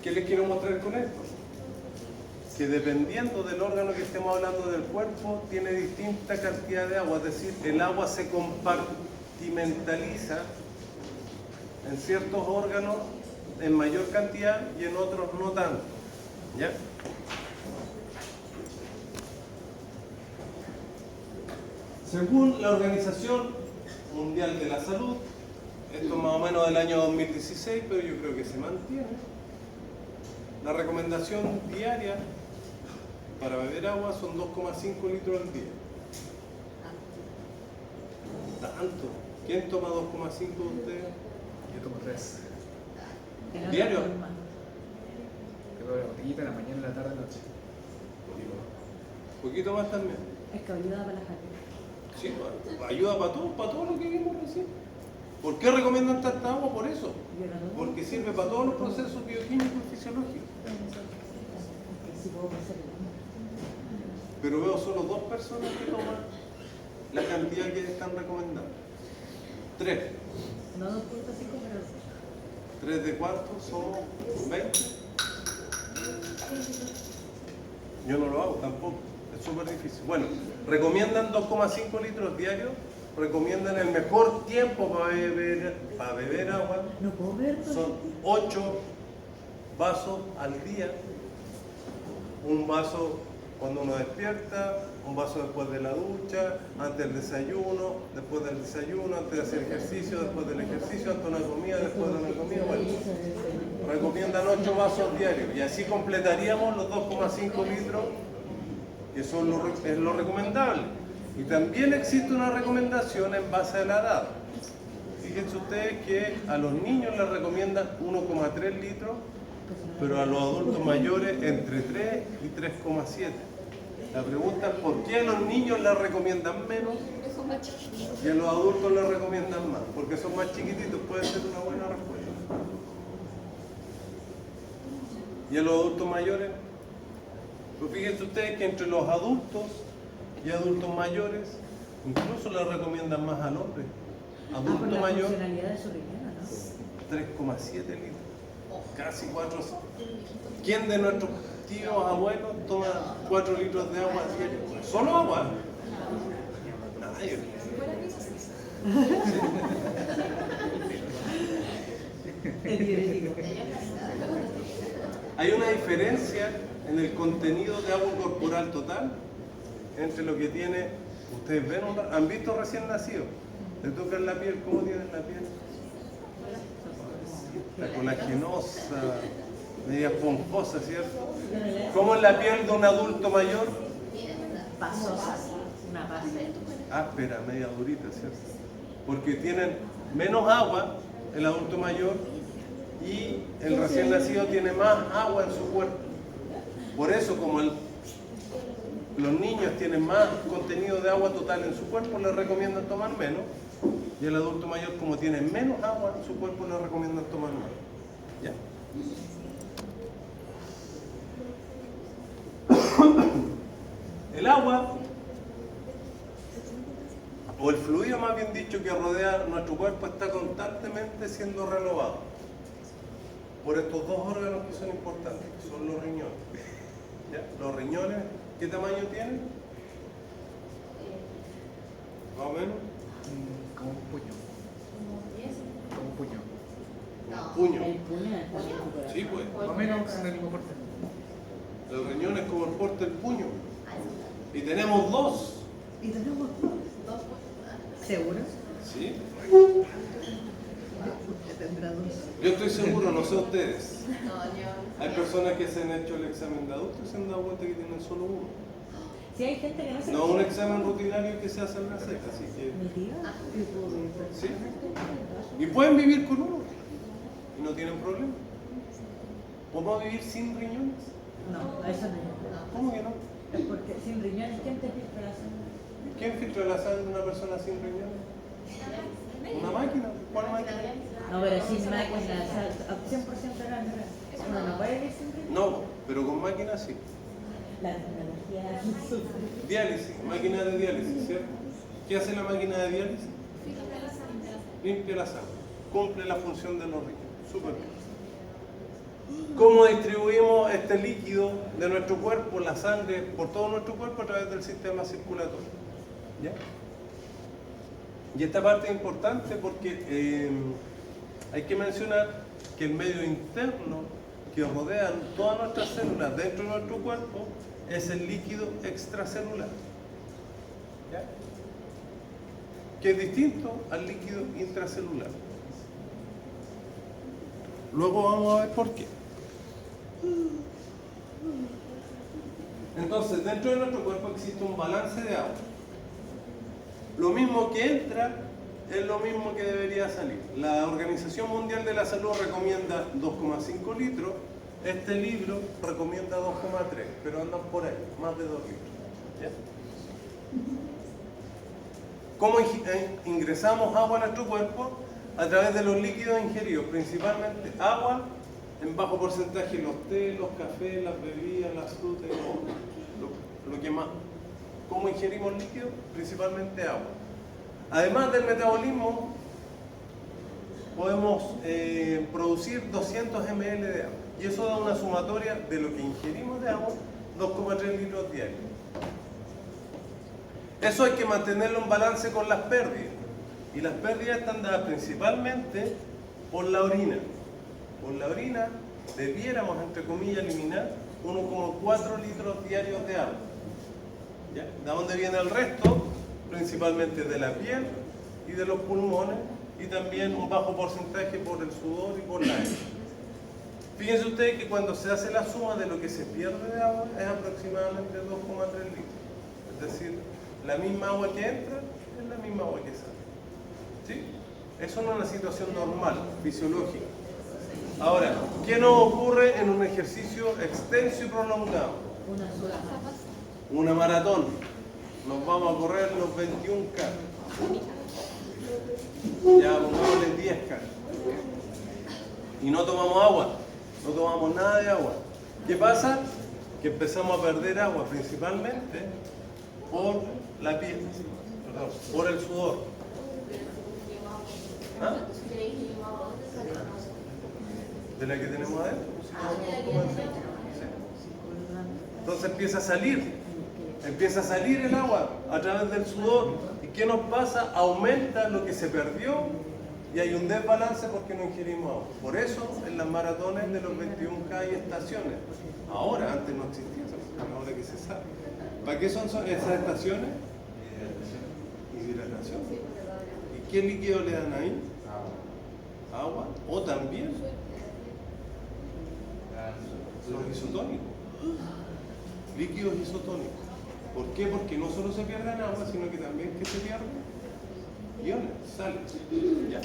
¿Qué les quiero mostrar con esto? Que dependiendo del órgano que estemos hablando del cuerpo, tiene distinta cantidad de agua, es decir, el agua se compartimentaliza en ciertos órganos en mayor cantidad y en otros no tanto. ¿Ya? Según la Organización Mundial de la Salud, esto es más o menos del año 2016, pero yo creo que se mantiene, la recomendación diaria para beber agua son 2,5 litros al día. ¿Tanto? ¿Quién toma 2,5 de ustedes? Yo tomo 3. ¿Diario? Yo bebo la botellita en la mañana, en la tarde, en la noche. Un poquito más también. Es que ayuda para la gente. Sí, ayuda para todo lo que vimos recién. ¿Por qué recomiendan tanta agua? Por eso. Porque sirve para todos los procesos bioquímicos y fisiológicos. Sí, puedo hacerlo. Pero veo solo 2 personas que toman la cantidad que están recomendando. 3. No 2.5, pero 3 de cuánto? Somos 20. Yo no lo hago tampoco. Es súper difícil. Bueno, recomiendan 2,5 litros diarios. Recomiendan el mejor tiempo para beber agua. no puedo ver todo. Son 8 vasos al día. Un vaso cuando uno despierta, un vaso después de la ducha, antes del desayuno, después del desayuno, antes de hacer ejercicio, después del ejercicio, antes de una comida, después de una comida. Bueno, recomiendan 8 vasos diarios y así completaríamos los 2,5 litros, que son es lo recomendable. Y también existe una recomendación en base a la edad. Fíjense ustedes que a los niños les recomiendan 1,3 litros, pero a los adultos mayores entre 3 y 3,7. La pregunta es ¿por qué a los niños les recomiendan menos y a los adultos les recomiendan más? Porque son más chiquititos, puede ser una buena respuesta. ¿Y a los adultos mayores? Pues fíjense ustedes que entre los adultos y adultos mayores incluso les recomiendan más al hombre. Por Adulto la mayor, funcionalidad de su riñón, ¿no? 3,7 litros. Casi 4. ¿Quién de nuestros tíos, abuelos toma 4 litros de agua diario? ¿Solo agua? Nadie. Es diurético. Hay una diferencia en el contenido de agua corporal total entre lo que tiene, ustedes ven, han visto recién nacido, le tocan la piel, ¿cómo tienen la piel? Está colagenosa, media esponjosa, ¿cierto? ¿Cómo es la piel de un adulto mayor? Pasosa, una pasa. Áspera, media durita, ¿cierto? Porque tienen menos agua el adulto mayor y el recién nacido tiene más agua en su cuerpo. Por eso, como los niños tienen más contenido de agua total en su cuerpo, les recomiendan tomar menos. Y el adulto mayor, como tiene menos agua en su cuerpo, les recomiendan tomar más. ¿Ya? El agua, o el fluido más bien dicho que rodea nuestro cuerpo, está constantemente siendo renovado por estos dos órganos que son importantes, que son los riñones. ¿Ya? Los riñones, ¿qué tamaño tienen? Más o menos. Como un puño. Como un puño. Un puño. El puño es el Sí, pues. Más o menos son del mismo porte. El riñón es como el porte del puño. Y tenemos dos. Y tenemos dos. ¿Seguro? ¿Sí? Tendrá dos. Yo estoy seguro, no sé ustedes. Hay personas que se han hecho el examen de adulto y se han dado cuenta que tienen solo uno. Si hay gente que no se No un examen rutinario que se hace en la seca, así que... Mi tía, ¿Sí? Y pueden vivir con uno. Y no tienen problema. ¿Podemos vivir sin riñones? No, eso no. ¿Cómo que no? Es porque sin riñones, ¿quién te filtra la sangre? ¿Quién filtra la sangre de una persona sin riñones? ¿Una máquina? ¿Cuál máquina? No, pero sin máquina, o sea, 100% grande. Uno no puede vivir sin riñones. No, pero con máquina sí. La tecnología Diálisis, máquina de diálisis, ¿cierto? ¿Qué hace la máquina de diálisis? Limpia la sangre, cumple la función de los riñones. Súper bien. ¿Cómo distribuimos este líquido de nuestro cuerpo, la sangre, por todo nuestro cuerpo a través del sistema circulatorio? ¿Ya? Y esta parte es importante porque hay que mencionar que el medio interno que rodea todas nuestras células dentro de nuestro cuerpo es el líquido extracelular. ¿Ya? Que es distinto al líquido intracelular. Luego vamos a ver por qué. Entonces, dentro de nuestro cuerpo existe un balance de agua. Lo mismo que entra es lo mismo que debería salir. La Organización Mundial de la Salud recomienda 2,5 litros. Este libro recomienda 2,3, pero andan por ahí, más de 2 litros. ¿Ya? ¿Cómo ingresamos agua a nuestro cuerpo? A través de los líquidos ingeridos, principalmente agua en bajo porcentaje, los té, los cafés, las bebidas, las frutas, lo que más. ¿Cómo ingerimos líquidos? Principalmente agua. Además del metabolismo, podemos producir 200 ml de agua. Y eso da una sumatoria de lo que ingerimos de agua, 2,3 litros diarios. Eso hay que mantenerlo en balance con las pérdidas. Y las pérdidas están dadas principalmente por la orina. Por la orina debiéramos, entre comillas, eliminar 1,4 litros diarios de agua. ¿Ya? ¿De dónde viene el resto? Principalmente de la piel y de los pulmones, y también un bajo porcentaje por el sudor y por la heces. Fíjense ustedes que cuando se hace la suma de lo que se pierde de agua es aproximadamente 2,3 litros. Es decir, la misma agua que entra es la misma agua que sale. ¿Sí? Eso no es una situación normal, fisiológica. Ahora, ¿qué nos ocurre en un ejercicio extenso y prolongado? Una sola. Una maratón. Nos vamos a correr los 21K. Ya pongámosle 10K. Y no tomamos agua. No tomamos nada de agua. ¿Qué pasa? Que empezamos a perder agua principalmente por la piel, perdón, por el sudor. ¿Ah? ¿De la que tenemos adentro? Entonces empieza a salir el agua a través del sudor. ¿Y qué nos pasa? Aumenta lo que se perdió y hay un desbalance porque no ingerimos agua. Por eso en las maratones de los 21K hay estaciones. Ahora, antes no existía, ahora que se sabe. ¿Para qué son esas estaciones? Hidratación. ¿Y qué líquido le dan ahí? Agua. O también los isotónicos. Líquidos isotónicos. ¿Por qué? Porque no solo se pierden agua, sino que también que se pierden iones, sales. ¿Ya?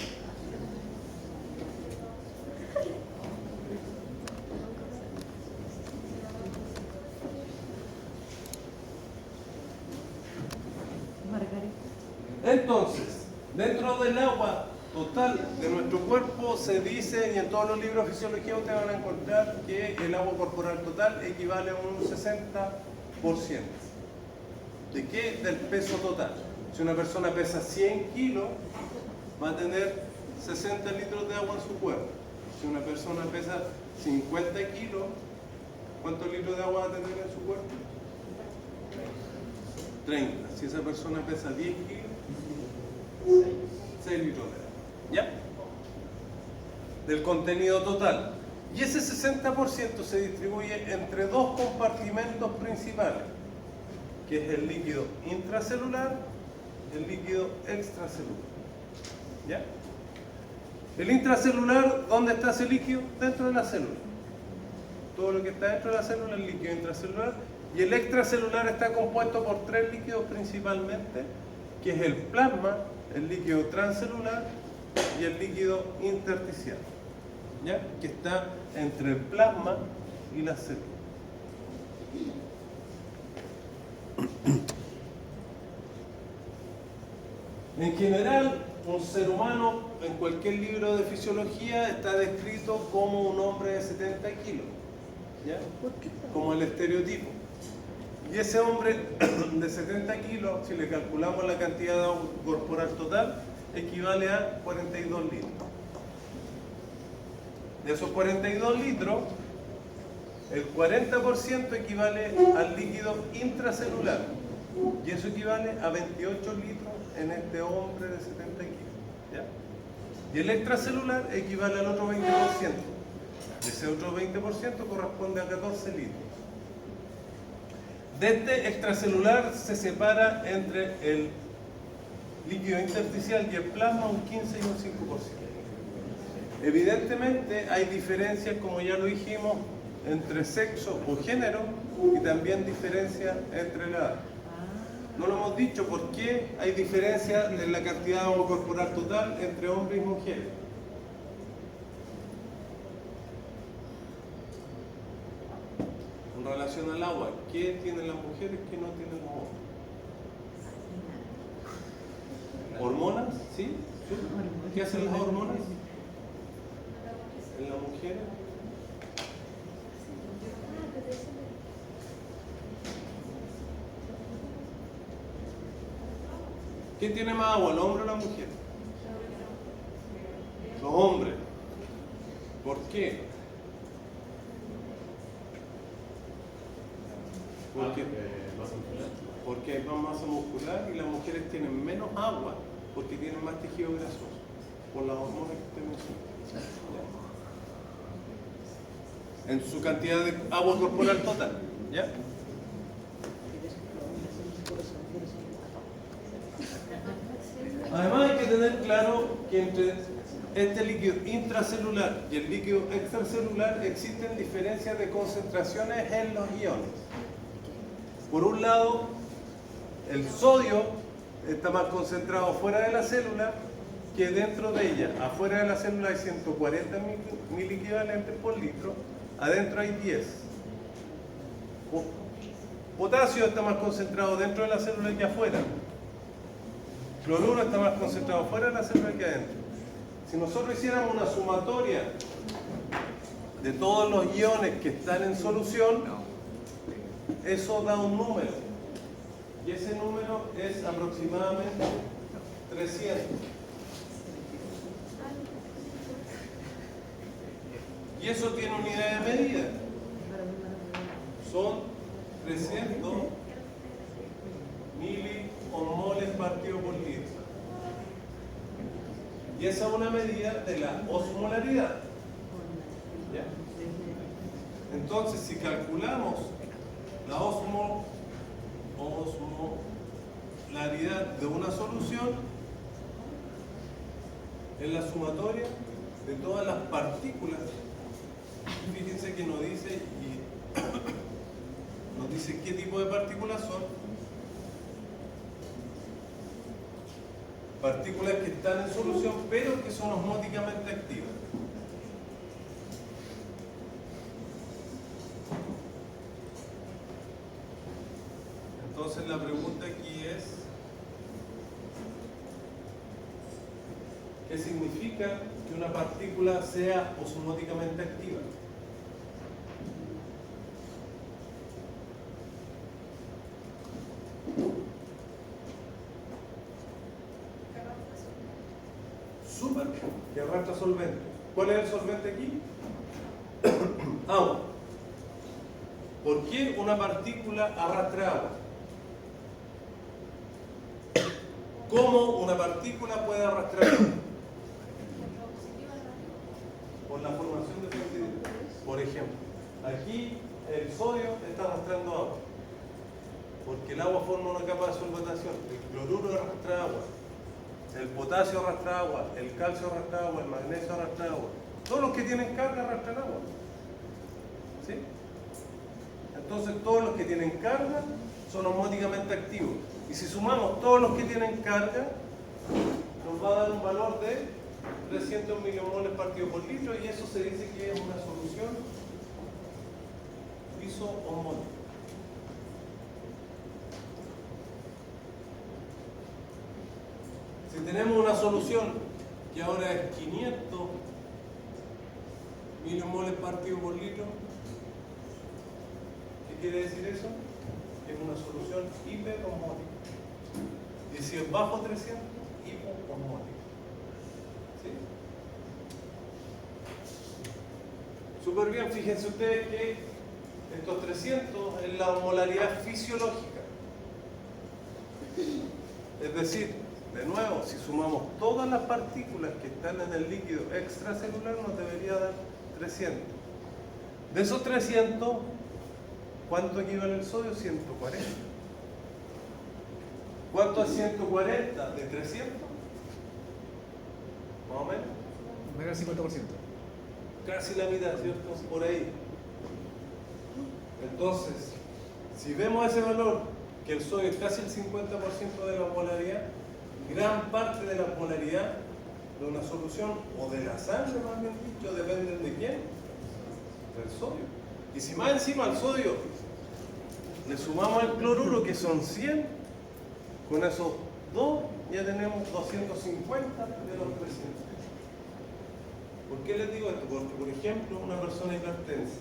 Margarita. Entonces, dentro del agua total de nuestro cuerpo se dice, y en todos los libros de fisiología ustedes van a encontrar que el agua corporal total equivale a un 60%. ¿De qué? Del peso total. Si una persona pesa 100 kilos, va a tener 60 litros de agua en su cuerpo. Si una persona pesa 50 kilos, ¿cuántos litros de agua va a tener en su cuerpo? 30. Si esa persona pesa 10 kilos, 6 litros de agua. ¿Ya? Del contenido total. Y ese 60% se distribuye entre dos compartimentos principales, que es el líquido intracelular y el líquido extracelular. ¿Ya? El intracelular, ¿dónde está ese líquido? Dentro de la célula. Todo lo que está dentro de la célula es líquido intracelular. Y el extracelular está compuesto por tres líquidos principalmente, que es el plasma, el líquido transcelular y el líquido intersticial, ¿ya? Que está entre el plasma y la célula. En general, un ser humano en cualquier libro de fisiología está descrito como un hombre de 70 kilos, ¿ya? Como el estereotipo. Y ese hombre de 70 kilos, si le calculamos la cantidad de agua corporal total, equivale a 42 litros. De esos 42 litros, el 40% equivale al líquido intracelular. Y eso equivale a 28 litros en este hombre de 70 kilos. ¿Ya? Y el extracelular equivale al otro 20%. Ese otro 20% corresponde a 14 litros. De este extracelular se separa entre el líquido intersticial y el plasma un 15 y un 5%. Evidentemente hay diferencias, como ya lo dijimos, entre sexo o género y también diferencias entre la edad. No lo hemos dicho, ¿por qué hay diferencia en la cantidad de agua corporal total entre hombres y mujeres? En relación al agua, ¿qué tienen las mujeres que no tienen los hombres? ¿Hormonas? ¿Sí? ¿Qué hacen las hormonas en las mujeres? ¿Quién tiene más agua, el hombre o la mujer? Los hombres. ¿Por qué? Porque hay más masa muscular y las mujeres tienen menos agua porque tienen más tejido grasoso por las hormonas que usted mencionó. En su cantidad de agua corporal total. ¿Ya? Además hay que tener claro que entre este líquido intracelular y el líquido extracelular existen diferencias de concentraciones en los iones. Por un lado, el sodio está más concentrado fuera de la célula que dentro de ella. Afuera de la célula hay 140 miliequivalentes por litro, adentro hay 10. Potasio está más concentrado dentro de la célula que afuera. Cloruro está más concentrado fuera de la célula que adentro. Si nosotros hiciéramos una sumatoria de todos los iones que están en solución, eso da un número. Y ese número es aproximadamente 300. Y eso tiene unidad de medida. Son 300 milimoles partido por litro. Y esa es una medida de la osmolaridad. ¿Ya? Entonces, si calculamos la osmolaridad de una solución, es la sumatoria de todas las partículas. Fíjense que nos dice qué tipo de partículas son. Partículas que están en solución, pero que son osmóticamente activas. Entonces la pregunta aquí es, ¿qué significa que una partícula sea osmóticamente activa? Súper, que arrastra solvente. ¿Cuál es el solvente aquí? Agua. ¿Por qué una partícula arrastra agua? ¿Cómo una partícula puede arrastrar agua? Por la formación de fluidos. Por ejemplo, aquí el sodio está arrastrando agua, porque el agua forma una capa de solvatación. El cloruro arrastra agua, el potasio arrastra agua, el calcio arrastra agua, el magnesio arrastra agua. Todos los que tienen carga arrastran agua. ¿Sí? Entonces todos los que tienen carga son osmóticamente activos. Y si sumamos todos los que tienen carga, nos va a dar un valor de 300 milimoles partido por litro, y eso se dice que es una solución isoosmótica. Si tenemos una solución que ahora es 500 milimoles partido por litro, ¿qué quiere decir eso? Que es una solución hiperosmótica. Y si es bajo 300, hipoosmótica. ¿Sí? Súper bien, fíjense ustedes que estos 300 es la osmolaridad fisiológica. Es decir, de nuevo, si sumamos todas las partículas que están en el líquido extracelular, nos debería dar 300. De esos 300, ¿cuánto equivale el sodio? 140. ¿Cuánto es 140 de 300? Más o menos. Menos del 50%. Casi la mitad, ¿cierto? Por ahí. Entonces, si vemos ese valor, que el sodio es casi el 50% de la osmolaridad, gran parte de la osmolaridad de una solución, o de la sangre más bien dicho, dependen de quién? Del sodio. Y si más encima al sodio le sumamos el cloruro, que son 100, con esos dos ya tenemos 250 de los 300. ¿Por qué les digo esto? Porque, por ejemplo, una persona hipertensa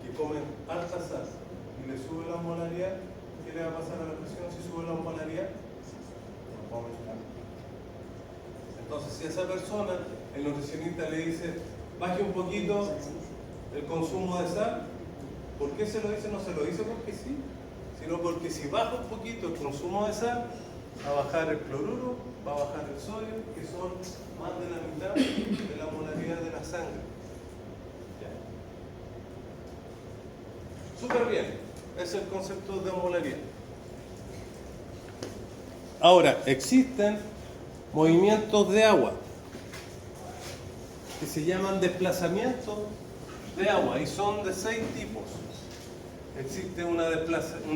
que come alta sal y le sube la osmolaridad, ¿qué le va a pasar a la presión si sube la osmolaridad? No va a aumentar. Entonces, si a esa persona el nutricionista le dice baje un poquito el consumo de sal, ¿por qué se lo dice? No se lo dice porque sí, sino porque si baja un poquito el consumo de sal, va a bajar el cloruro, va a bajar el sodio, que son más de la mitad de la osmolaridad de la sangre. ¿Ya? Súper bien, ese es el concepto de osmolaridad. Ahora, existen movimientos de agua que se llaman desplazamientos de agua, y son de 6 tipos. Existe un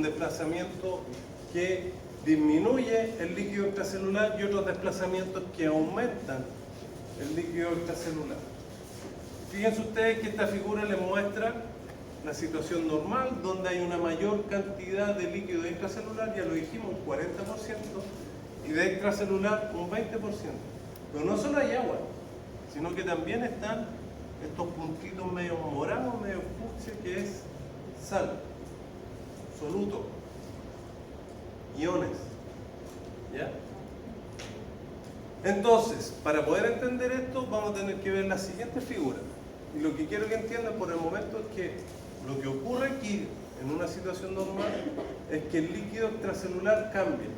desplazamiento que disminuye el líquido extracelular y otros desplazamientos que aumentan el líquido extracelular. Fíjense ustedes que esta figura les muestra la situación normal, donde hay una mayor cantidad de líquido intracelular, ya lo dijimos, un 40%, y de extracelular un 20%. Pero no solo hay agua, sino que también están estos puntitos medio morados, medio fucsia, que es sal, soluto, iones. ¿Ya? Entonces, para poder entender esto, vamos a tener que ver la siguiente figura. Y lo que quiero que entiendan por el momento es que lo que ocurre aquí, en una situación normal, es que el líquido extracelular cambia,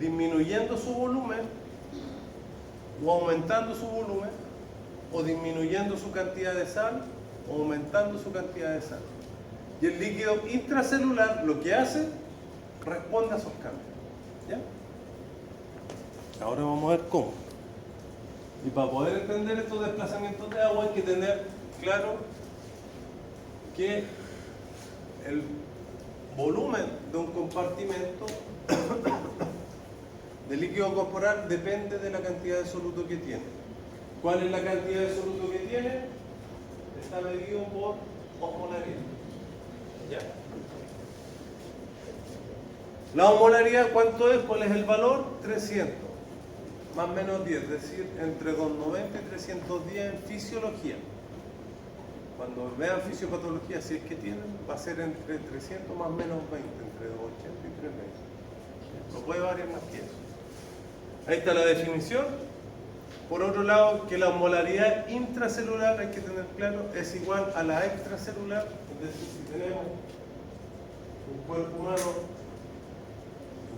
disminuyendo su volumen o aumentando su volumen, o disminuyendo su cantidad de sal, o aumentando su cantidad de sal. Y el líquido intracelular lo que hace, responde a esos cambios. ¿Ya? Ahora vamos a ver cómo. Y para poder entender estos desplazamientos de agua hay que tener claro que el volumen de un compartimento de líquido corporal depende de la cantidad de soluto que tiene. ¿Cuál es la cantidad de soluto que tiene? Está medido por osmolaridad. ¿Ya? La osmolaridad, ¿cuánto es? ¿Cuál es el valor? 300. Más o menos 10, es decir, entre 290 y 310 en fisiología. Cuando vean fisiopatología, si es que tienen, va a ser entre 300 más o menos 20, entre 280 y 320. No puede variar más que eso. Ahí está la definición. Por otro lado, que la osmolaridad intracelular, hay que tener claro, es igual a la extracelular. Es decir, si tenemos un cuerpo humano,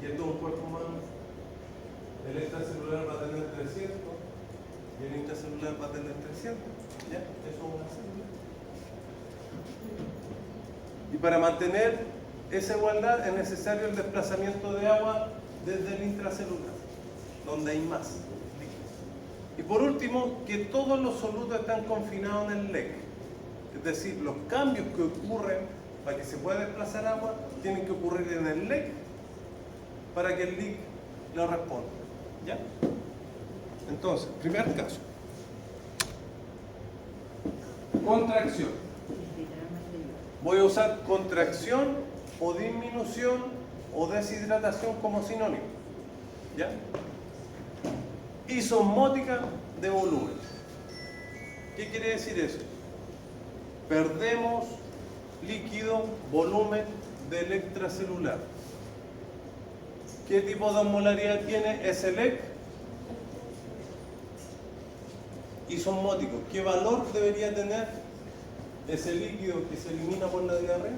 y esto es un cuerpo humano, el extracelular va a tener 300 y el intracelular va a tener 300. ¿Ya? Eso es una célula. Y para mantener esa igualdad es necesario el desplazamiento de agua desde el intracelular, donde hay más. Y por último, que todos los solutos están confinados en el LEC. Es decir, los cambios que ocurren para que se pueda desplazar agua tienen que ocurrir en el LEC para que el LIC lo responda. ¿Ya? Entonces, primer caso. Contracción. Voy a usar contracción o disminución o deshidratación como sinónimo. ¿Ya? Isosmótica de volumen. ¿Qué quiere decir eso? Perdemos líquido, volumen del extracelular. ¿Qué tipo de osmolaridad tiene ese LEC? Isosmótico. ¿Qué valor debería tener ese líquido que se elimina por la diarrea?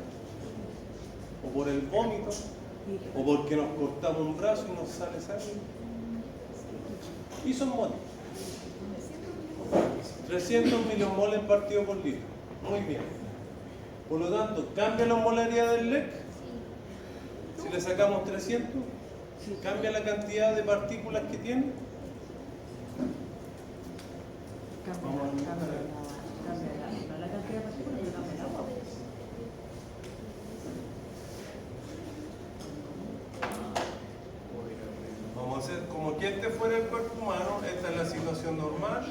¿O por el vómito? ¿O porque nos cortamos un brazo y nos sale sangre? Isosmótico. 300 milimoles partido por litro. Muy bien. Por lo tanto, ¿cambia la osmolaridad del LEC? Si le sacamos 300, ¿cambia la cantidad de partículas que tiene? Cambia la cantidad de partículas, pero cambia el agua. Vamos a hacer como que este fuera el cuerpo humano. Esta es la situación normal.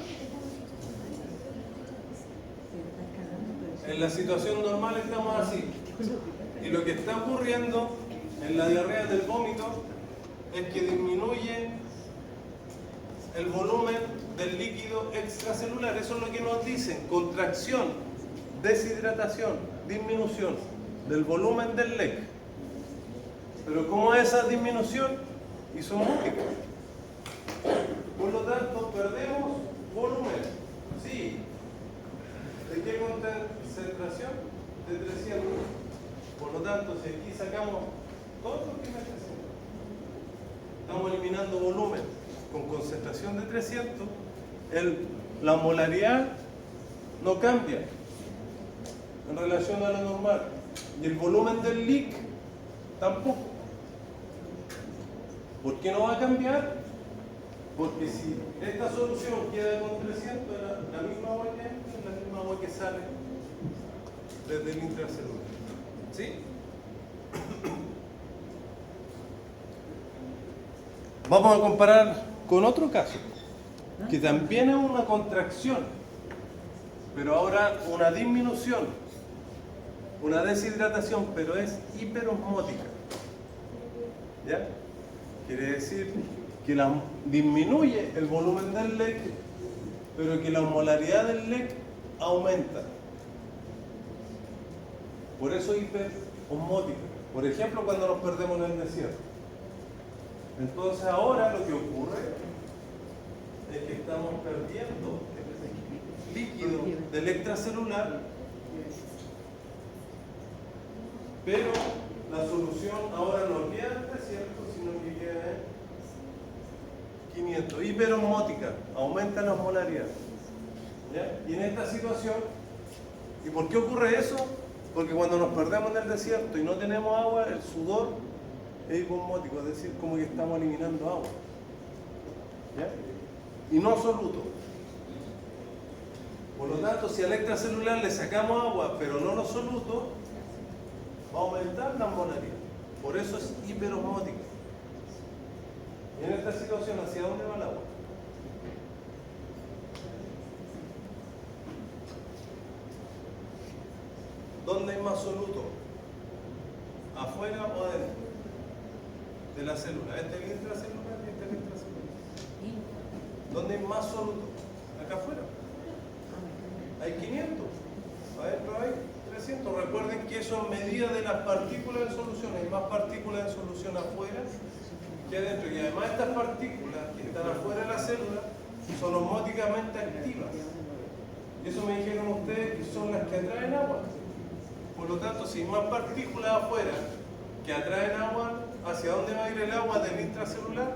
En la situación normal estamos así. Y lo que está ocurriendo en la diarrea del vómito es que disminuye el volumen del líquido extracelular. Eso es lo que nos dicen: contracción, deshidratación, disminución del volumen del LEC. Pero ¿cómo es esa disminución? Isosmótica. Por lo tanto, perdemos volumen. Sí. ¿De qué concentración? De 300. Por lo tanto, si aquí sacamos todo lo que me está haciendo, estamos eliminando volumen con concentración de 300, la molaridad no cambia en relación a lo normal. Y el volumen del LIC tampoco. ¿Por qué no va a cambiar? Porque si esta solución queda con 300, la misma agua que entra es la misma agua que sale desde el intracelular. ¿Sí? Vamos a comparar con otro caso, que también es una contracción, pero ahora una disminución, una deshidratación, pero es hiperosmótica. ¿Ya? Quiere decir que disminuye el volumen del LEC, pero que la osmolaridad del LEC aumenta. Por eso hiperosmótica. Por ejemplo, cuando nos perdemos en el desierto. Entonces ahora lo que ocurre es que estamos perdiendo líquido del extracelular, pero la solución ahora no queda en el desierto, sino que 500. Hiperosmótica, aumentan las molaridades. ¿Ya? Y en esta situación, ¿y por qué ocurre eso? Porque cuando nos perdemos en el desierto y no tenemos agua, el sudor es hiposmótico, es decir, como que estamos eliminando agua. ¿Ya? Y no soluto. Por lo tanto, si al extracelular le sacamos agua, pero no lo soluto, va a aumentar la molaridad. Por eso es hiperosmótica. Y en esta situación, ¿hacia dónde va el agua? ¿Dónde hay más soluto? ¿Afuera o adentro? De la célula. Este es el intracelular y este es el extracelular. ¿Dónde hay más soluto? Acá afuera. Hay 500. Adentro hay 300. Recuerden que eso es medida de las partículas en solución. Hay más partículas en solución afuera que adentro. Y además estas partículas que están afuera de la célula son osmóticamente activas. Eso me dijeron ustedes que son las que atraen agua. Por lo tanto, si hay más partículas afuera que atraen agua, ¿hacia dónde va a ir el agua del intracelular?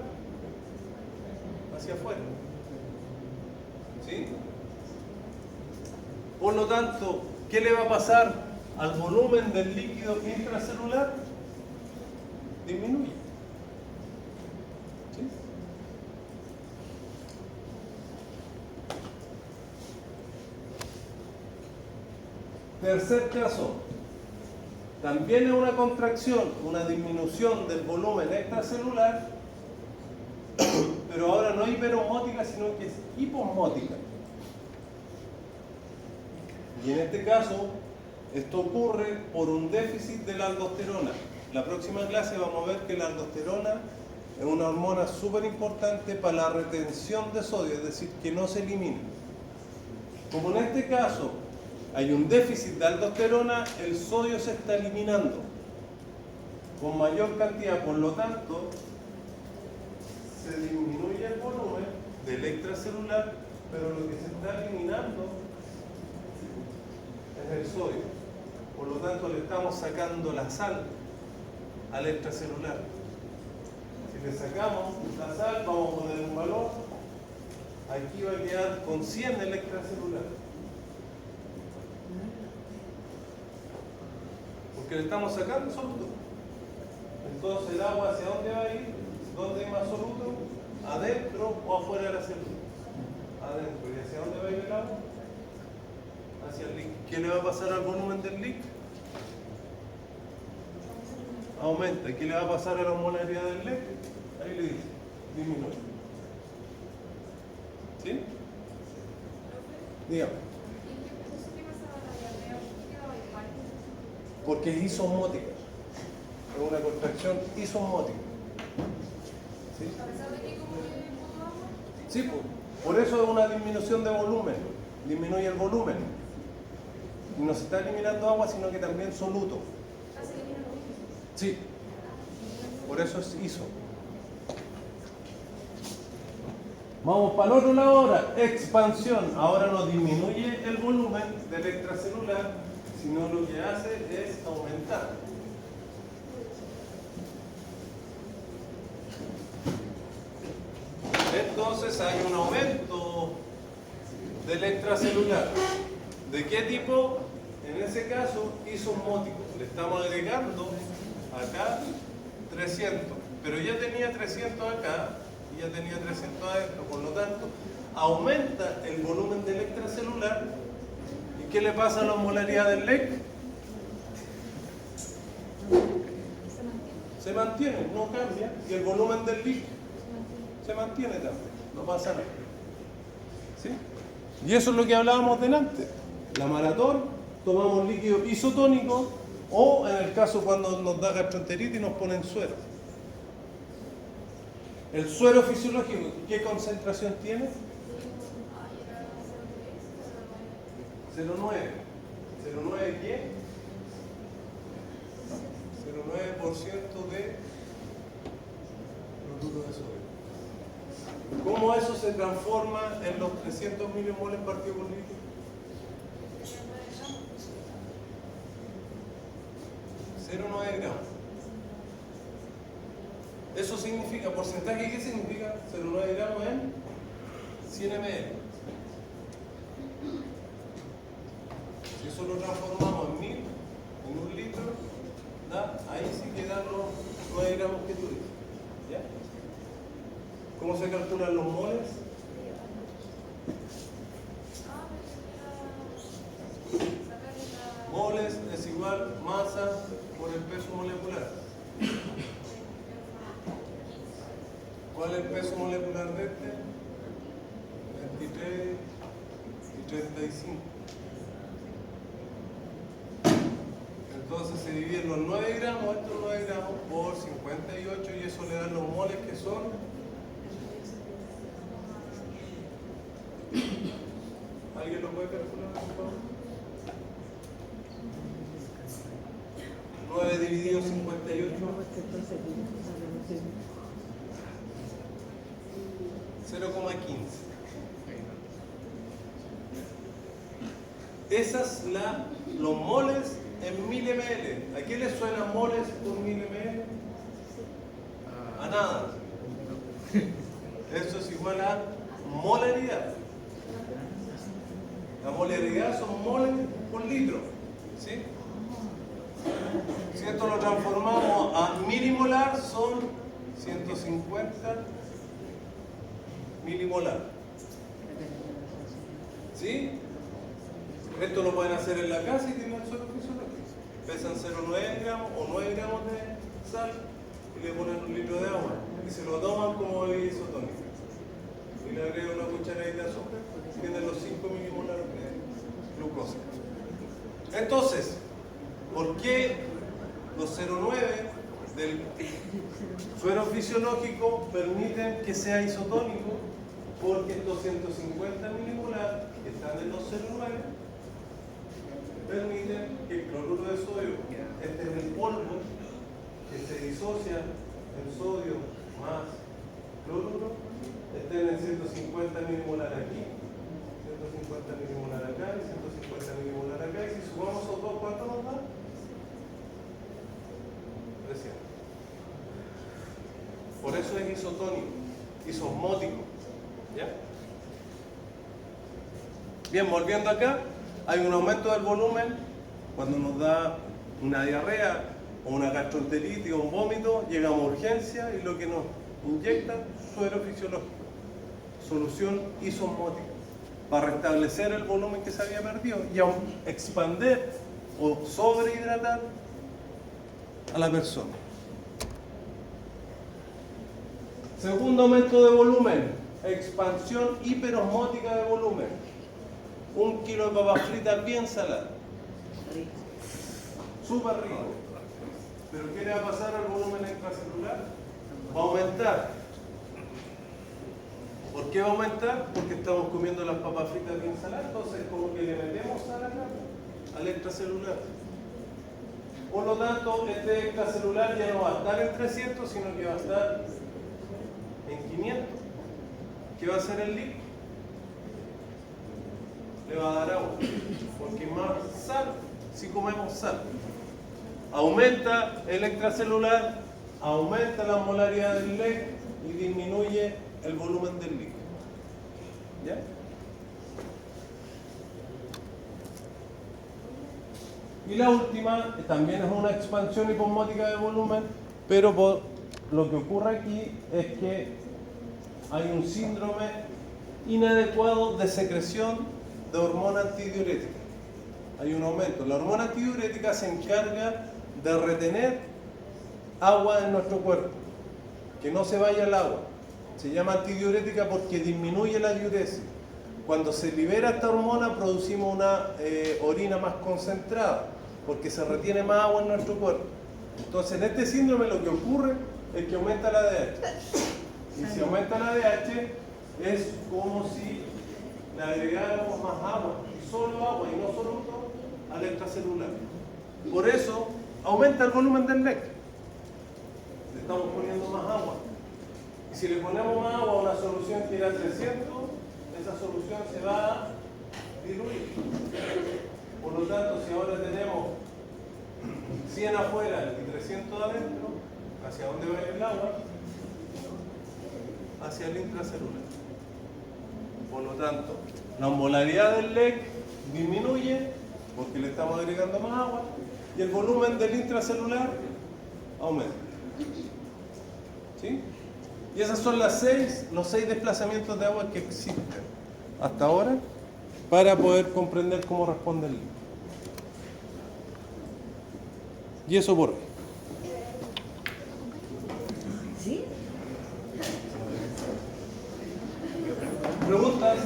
Hacia afuera. ¿Sí? Por lo tanto, ¿qué le va a pasar al volumen del líquido intracelular? Disminuye. ¿Sí? Tercer caso, también es una contracción, una disminución del volumen extracelular, pero ahora no es hiperosmótica, sino que es hiposmótica. Y en este caso, esto ocurre por un déficit de la aldosterona. La próxima clase vamos a ver que la aldosterona es una hormona súper importante para la retención de sodio, es decir, que no se elimine. Como en este caso hay un déficit de aldosterona, el sodio se está eliminando con mayor cantidad, por lo tanto se disminuye el volumen del extracelular, pero lo que se está eliminando es el sodio. Por lo tanto le estamos sacando la sal al extracelular. Si le sacamos la sal, vamos a poner un valor, aquí va a quedar con 100 el extracelular. Porque le estamos sacando soluto. Entonces el agua, ¿hacia dónde va a ir? ¿Dónde hay más soluto? ¿Adentro o afuera de la célula? Adentro. ¿Y hacia dónde va a ir el agua? Hacia el líquido. ¿Qué le va a pasar al volumen del líquido? Aumenta. ¿Qué le va a pasar a la molaridad del líquido? Ahí le dice, disminuye. ¿Sí? Dígame. Porque es isosmótica. Es una contracción isosmótica. ¿Sí? ¿A pesar de que como que poco agua? Sí, por eso es una disminución de volumen. Disminuye el volumen. Y no se está eliminando agua, sino que también soluto. ¿Se elimina lo mismo? Sí. Por eso es iso. Vamos para el otro lado ahora. Expansión. Ahora no disminuye el volumen del extracelular, sino lo que hace es aumentar. Entonces hay un aumento del extracelular. ¿De qué tipo? En ese caso, isosmótico. Le estamos agregando acá 300, pero ya tenía 300 acá y ya tenía 300 adentro. Por lo tanto, aumenta el volumen del extracelular. ¿Y qué le pasa a la molaridad del LEC? Se mantiene, no cambia. Y el volumen del LIC se mantiene también, no pasa nada. ¿Sí? Y eso es lo que hablábamos delante. La maratón, tomamos líquido isotónico o en el caso cuando nos da gastroenteritis nos ponen suero. El suero fisiológico, ¿qué concentración tiene? 0,9. 0,9 ¿qué? 0,9% de cloruro de sodio. ¿Cómo eso se transforma en los 300 milimoles partido por litro? 0,9 gramos. Eso significa, porcentaje, ¿qué significa? 0,9 gramos en 100 ml. Si eso lo transformamos en 1000, en un litro, ¿da? Ahí sí que dan los 9 gramos que tú dices. ¿Ya? ¿Cómo se calculan los moles? Moles es igual masa por el peso molecular. ¿Cuál es el peso molecular de este? 23 y 35. Entonces se dividen los 9 gramos, estos 9 gramos, por 58 y eso le da los moles que son. ¿Alguien lo puede calcular, por favor? 9 dividido 58. 0,15. Esas los moles en 1000 ml. ¿A qué le suenan moles por 1000 ml? A nada. Eso es igual a molaridad. La molaridad son moles por litro. ¿Sí? Si esto lo transformamos a milimolar, son 150 milimolar. ¿Sí? Esto lo pueden hacer en la casa y tienen suero fisiológico. Pesan 0,9 gramos o 9 gramos de sal y le ponen un litro de agua y se lo toman como bebida isotónica. Y le agregan una cucharadita de azúcar, tienen los 5 milimolar de glucosa. Entonces, ¿por qué los 0,9 del suero fisiológico permiten que sea isotónico? Porque estos 150 milimolar que están en los 0,9 permiten que el cloruro de sodio, este es el polvo que se disocia en sodio más cloruro, estén en 150 milimolar aquí, 150 milimolar acá y 150 milimolar acá, y si sumamos esos dos, ¿cuánto nos da? 300. Por eso es isotónico, isosmótico. ¿Ya? Bien, volviendo acá, hay un aumento del volumen cuando nos da una diarrea o una gastroenteritis o un vómito, llegamos a urgencia y lo que nos inyectan, suero fisiológico, solución isosmótica, para restablecer el volumen que se había perdido y aún expander o sobrehidratar a la persona. Segundo aumento de volumen, expansión hiperosmótica de volumen. 1 kilo de papas fritas bien saladas. Súper rico. Pero ¿qué le va a pasar al volumen extracelular? Va a aumentar. ¿Por qué va a aumentar? Porque estamos comiendo las papas fritas bien saladas, entonces como que le metemos sal acá, al extracelular. Por lo tanto, este extracelular ya no va a estar en 300, sino que va a estar en 500. ¿Qué va a hacer el líquido? Le va a dar agua, porque más sal, si comemos sal. Aumenta el extracelular, aumenta la molaridad del LEC y disminuye el volumen del líquido. ¿Ya? Y la última también es una expansión hiposmótica de volumen, pero lo que ocurre aquí es que hay un síndrome inadecuado de secreción de hormona antidiurética. Hay un aumento. La hormona antidiurética se encarga de retener agua en nuestro cuerpo, que no se vaya el agua. Se llama antidiurética porque disminuye la diuresis. Cuando se libera esta hormona producimos una orina más concentrada, porque se retiene más agua en nuestro cuerpo. Entonces en este síndrome lo que ocurre es que aumenta la DH. Y si aumenta la DH es como si le agregáramos más agua, y solo agua y no soluto al extracelular. Por eso aumenta el volumen del LEC. Le estamos poniendo más agua. Y si le ponemos más agua a una solución que era 300, esa solución se va a diluir. Por lo tanto, si ahora tenemos 100 afuera y 300 adentro, ¿hacia dónde va a ir el agua? hacia el intracelular. Por lo tanto, la osmolaridad del LEC disminuye porque le estamos agregando más agua y el volumen del intracelular aumenta. ¿Sí? Y esos son los 6 desplazamientos de agua que existen hasta ahora para poder comprender cómo responde el líquido. Y eso por hoy. ¿Sí? ¿Preguntas?